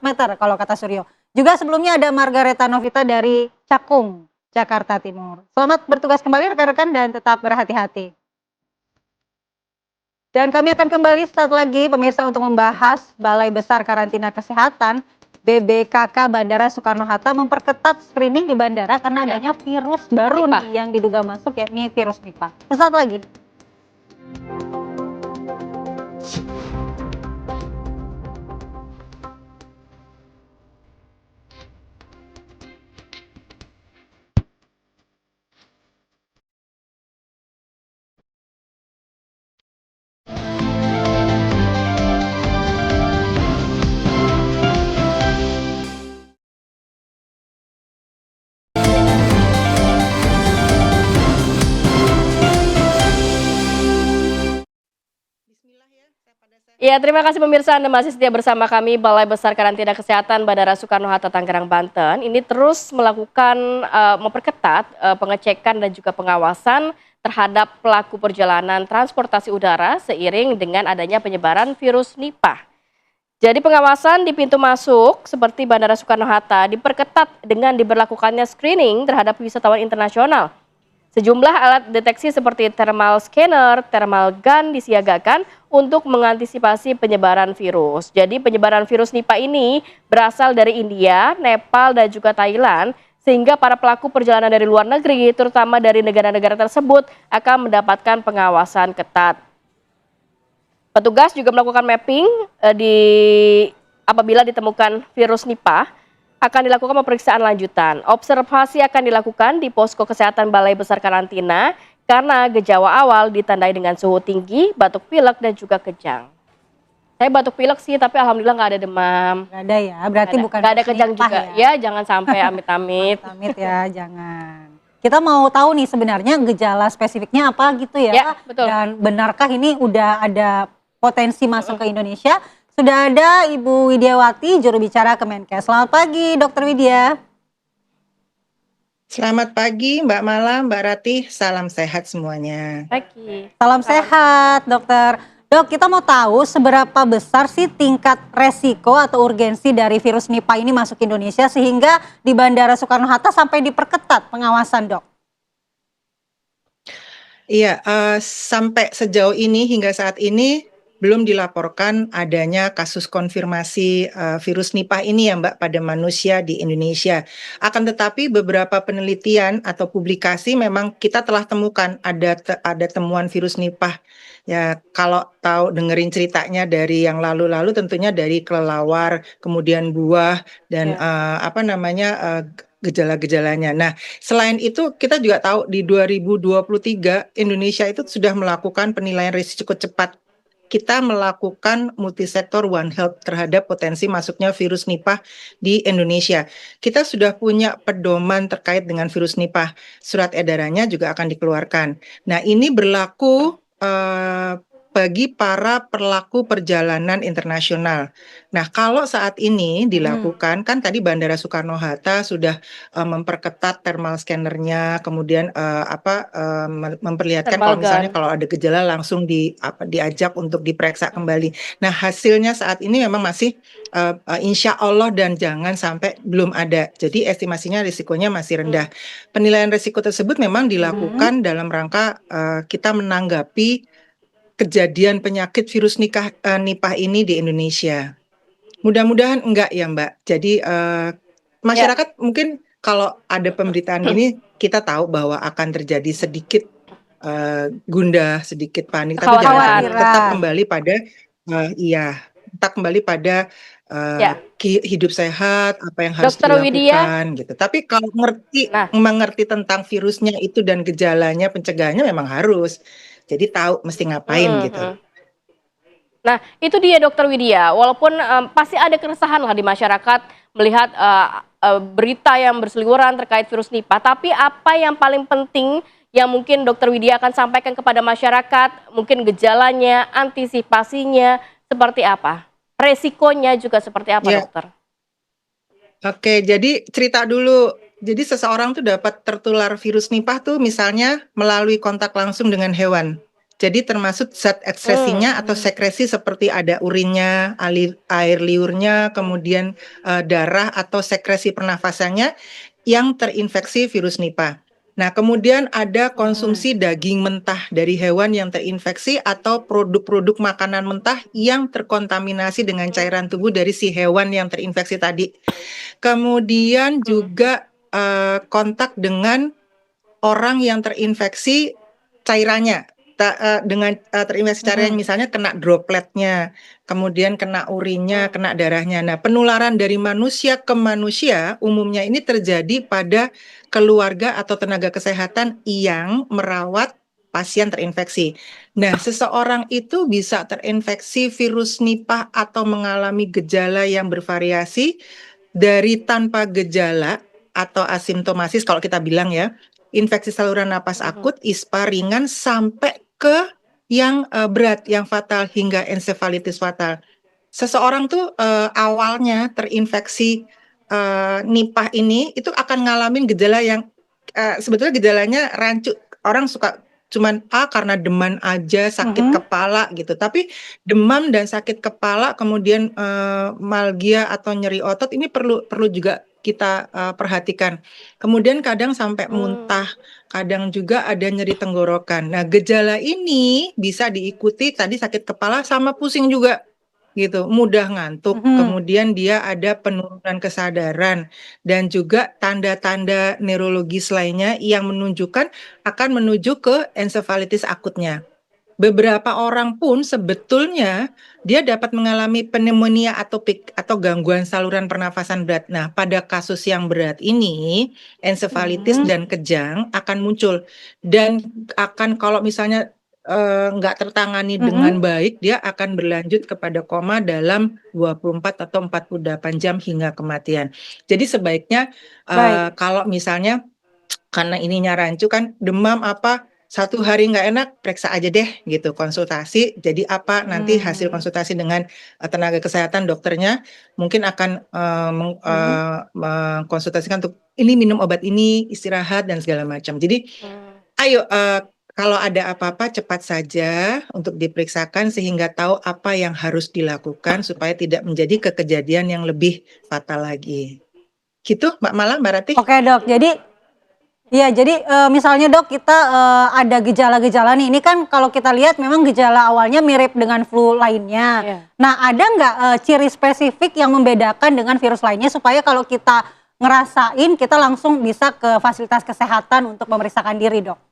meter kalau kata Suryo. Juga sebelumnya ada Margareta Novita dari Cakung, Jakarta Timur. Selamat bertugas kembali rekan-rekan dan tetap berhati-hati. Dan kami akan kembali saat lagi pemirsa untuk membahas Balai Besar Karantina Kesehatan BBKK Bandara Soekarno-Hatta memperketat screening di bandara karena adanya virus baru nih yang diduga masuk, yakni virus Nipah. Sesaat lagi.
Ya, terima kasih pemirsa, Anda masih setia bersama kami. Balai Besar Karantina Kesehatan Bandara Soekarno-Hatta Tangerang, Banten ini terus melakukan memperketat pengecekan dan juga pengawasan terhadap pelaku perjalanan transportasi udara seiring dengan adanya penyebaran virus Nipah. Jadi pengawasan di pintu masuk seperti Bandara Soekarno-Hatta diperketat dengan diberlakukannya screening terhadap wisatawan internasional. Sejumlah alat deteksi seperti thermal scanner, thermal gun disiagakan untuk mengantisipasi penyebaran virus. Jadi penyebaran virus Nipah ini berasal dari India, Nepal, dan juga Thailand, sehingga para pelaku perjalanan dari luar negeri, terutama dari negara-negara tersebut, akan mendapatkan pengawasan ketat. Petugas juga melakukan mapping apabila ditemukan virus Nipah, akan dilakukan pemeriksaan lanjutan. Observasi akan dilakukan di posko kesehatan Balai Besar Karantina karena gejala awal ditandai dengan suhu tinggi, batuk pilek, dan juga kejang. Saya batuk pilek sih, tapi alhamdulillah nggak ada demam.
Nggak ada ya, berarti bukan
nggak ada kejang
Nipah
juga. Ya, jangan sampai amit-amit.
Amit ya, jangan. Kita mau tahu nih sebenarnya gejala spesifiknya apa gitu ya.
Ya, betul.
Dan benarkah ini udah ada potensi masuk ke Indonesia? Sudah ada Ibu Widiawati, juru bicara Kemenkes. Selamat pagi, Dokter Widya.
Selamat pagi, Mbak Mala, Mbak Ratih. Salam sehat semuanya.
Pagi.
Salam sehat, Dokter. Dok, kita mau tahu seberapa besar sih tingkat resiko atau urgensi dari virus Nipah ini masuk Indonesia sehingga di Bandara Soekarno-Hatta sampai diperketat pengawasan, Dok?
Iya, sampai sejauh ini hingga saat ini belum dilaporkan adanya kasus konfirmasi virus Nipah ini ya Mbak pada manusia di Indonesia. Akan tetapi beberapa penelitian atau publikasi memang kita telah temukan ada temuan virus Nipah. Ya kalau tahu dengerin ceritanya dari yang lalu-lalu tentunya dari kelelawar, kemudian buah dan gejala-gejalanya. Nah, selain itu kita juga tahu di 2023 Indonesia itu sudah melakukan penilaian risiko cepat. Kita melakukan multisektor One Health terhadap potensi masuknya virus Nipah di Indonesia. Kita sudah punya pedoman terkait dengan virus Nipah. Surat edarannya juga akan dikeluarkan. Nah, ini berlaku bagi para pelaku perjalanan internasional. Nah, kalau saat ini dilakukan, kan tadi Bandara Soekarno-Hatta sudah memperketat thermal scanner-nya, kemudian memperlihatkan kalau
Thermal
misalnya
gun.
kalau ada gejala langsung diajak untuk diperiksa kembali. Nah, hasilnya saat ini memang masih insya Allah dan jangan sampai belum ada. Jadi estimasinya risikonya masih rendah. Penilaian risiko tersebut memang dilakukan dalam rangka kita menanggapi kejadian penyakit virus Nipah ini di Indonesia. Mudah-mudahan enggak ya Mbak. Jadi masyarakat mungkin kalau ada pemberitaan gini kita tahu bahwa akan terjadi sedikit gundah, sedikit panik, tapi jangan panik. Tetap kembali pada tetap kembali pada hidup sehat, apa yang harus
Dokter
dilakukan gitu. Tapi kalau mengerti tentang virusnya itu dan gejalanya, pencegahannya memang harus. Jadi tahu mesti ngapain gitu.
Nah, itu dia Dokter Widya. Walaupun pasti ada keresahan lah di masyarakat melihat berita yang berseliweran terkait virus Nipah. Tapi apa yang paling penting yang mungkin Dokter Widya akan sampaikan kepada masyarakat, mungkin gejalanya, antisipasinya seperti apa? Resikonya juga seperti apa, dokter?
Oke, jadi cerita dulu. Jadi seseorang tuh dapat tertular virus Nipah tuh misalnya melalui kontak langsung dengan hewan. Jadi termasuk zat ekskresinya atau sekresi seperti ada urinnya, air liurnya, kemudian darah atau sekresi pernafasannya yang terinfeksi virus Nipah. Nah, kemudian ada konsumsi daging mentah dari hewan yang terinfeksi atau produk-produk makanan mentah yang terkontaminasi dengan cairan tubuh dari si hewan yang terinfeksi tadi. Kemudian juga kontak dengan orang yang terinfeksi cairannya. Dengan terinfeksi cairannya misalnya kena dropletnya, kemudian kena urinnya, kena darahnya. Nah, penularan dari manusia ke manusia umumnya ini terjadi pada keluarga atau tenaga kesehatan yang merawat pasien terinfeksi. Nah, seseorang itu bisa terinfeksi virus Nipah atau mengalami gejala yang bervariasi dari tanpa gejala atau asimptomasis kalau kita bilang ya, infeksi saluran napas akut, ISPA ringan sampai ke yang berat, yang fatal hingga encefalitis fatal. Seseorang tuh awalnya terinfeksi Nipah ini itu akan ngalamin gejala yang sebetulnya gejalanya rancu. Orang suka cuman karena demam aja, sakit kepala gitu. Tapi demam dan sakit kepala kemudian malgia atau nyeri otot ini perlu juga kita perhatikan. Kemudian kadang sampai muntah, kadang juga ada nyeri tenggorokan. Nah, gejala ini bisa diikuti tadi sakit kepala sama pusing juga. Gitu, mudah ngantuk, kemudian dia ada penurunan kesadaran dan juga tanda-tanda neurologis lainnya yang menunjukkan akan menuju ke encefalitis akutnya. Beberapa orang pun sebetulnya dia dapat mengalami pneumonia atopik atau gangguan saluran pernafasan berat. Nah, pada kasus yang berat ini encefalitis dan kejang akan muncul dan akan kalau misalnya nggak tertangani dengan baik, dia akan berlanjut kepada koma dalam 24 atau 48 jam hingga kematian. Jadi sebaiknya kalau misalnya karena ininya rancu kan demam apa 1 hari nggak enak, periksa aja deh gitu, konsultasi. Jadi apa nanti hasil konsultasi dengan tenaga kesehatan dokternya mungkin akan mengkonsultasikan untuk ini minum obat ini, istirahat dan segala macam. Jadi ayo kalau ada apa-apa cepat saja untuk diperiksakan sehingga tahu apa yang harus dilakukan supaya tidak menjadi kejadian yang lebih fatal lagi. Gitu Mbak Mala, Mbak Ratih.
Oke dok, jadi misalnya dok kita ada gejala-gejala nih, ini kan kalau kita lihat memang gejala awalnya mirip dengan flu lainnya. Nah, ada nggak ciri spesifik yang membedakan dengan virus lainnya supaya kalau kita ngerasain kita langsung bisa ke fasilitas kesehatan untuk memeriksakan diri dok?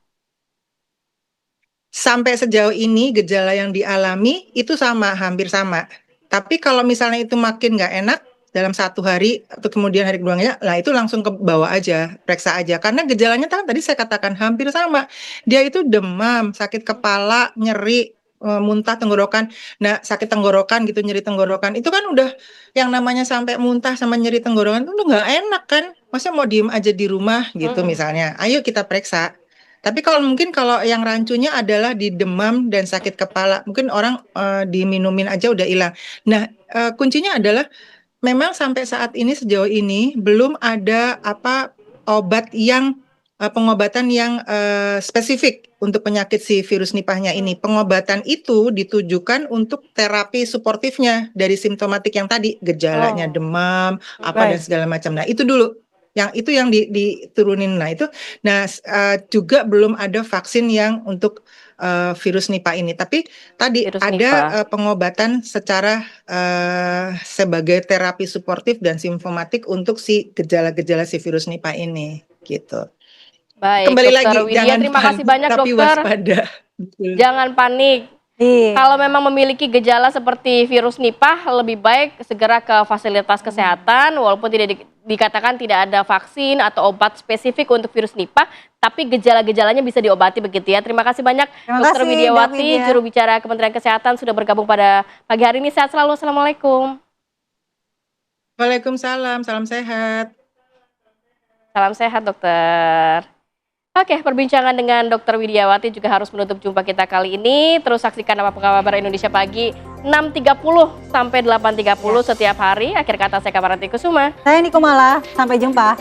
Sampai sejauh ini gejala yang dialami itu sama, hampir sama. Tapi kalau misalnya itu makin nggak enak dalam 1 hari atau kemudian hari keduanya, lah itu langsung ke bawah aja, periksa aja. Karena gejalanya tadi saya katakan hampir sama. Dia itu demam, sakit kepala, nyeri, muntah, tenggorokan. Nah, sakit tenggorokan gitu, nyeri tenggorokan. Itu kan udah yang namanya sampai muntah sama nyeri tenggorokan itu nggak enak kan. Masa mau diem aja di rumah gitu misalnya. Ayo kita periksa. Tapi mungkin kalau yang rancunya adalah di demam dan sakit kepala, mungkin orang diminumin aja udah hilang. Nah, kuncinya adalah memang sampai saat ini sejauh ini belum ada obat yang pengobatan yang spesifik untuk penyakit si virus Nipahnya ini. Pengobatan itu ditujukan untuk terapi suportifnya dari simptomatik yang tadi, gejalanya demam, dan segala macam. Nah, itu dulu. Yang diturunin. Nah, juga belum ada vaksin yang untuk virus Nipah ini. Tapi tadi ada pengobatan secara sebagai terapi suportif dan simptomatik untuk si gejala-gejala si virus Nipah ini, gitu.
Baik,
Kembali
Dokter
lagi,
Widya,
jangan
terima kasih banyak
tapi
dokter.
waspada.
Jangan panik. Kalau memang memiliki gejala seperti virus Nipah, lebih baik segera ke fasilitas kesehatan, walaupun tidak dikatakan tidak ada vaksin atau obat spesifik untuk virus Nipah, tapi gejala-gejalanya bisa diobati begitu ya. Terima kasih banyak Dokter Widyawati, juru bicara Kementerian Kesehatan sudah bergabung pada pagi hari ini. Sehat selalu, Assalamualaikum.
Waalaikumsalam, salam sehat.
Salam sehat dokter. Oke, perbincangan dengan Dokter Widyawati juga harus menutup jumpa kita kali ini. Terus saksikan Apa Kabar Indonesia Pagi 6.30 sampai 8.30 setiap hari. Akhir kata saya Kabaranti Kusuma.
Saya Niko Mala, sampai jumpa.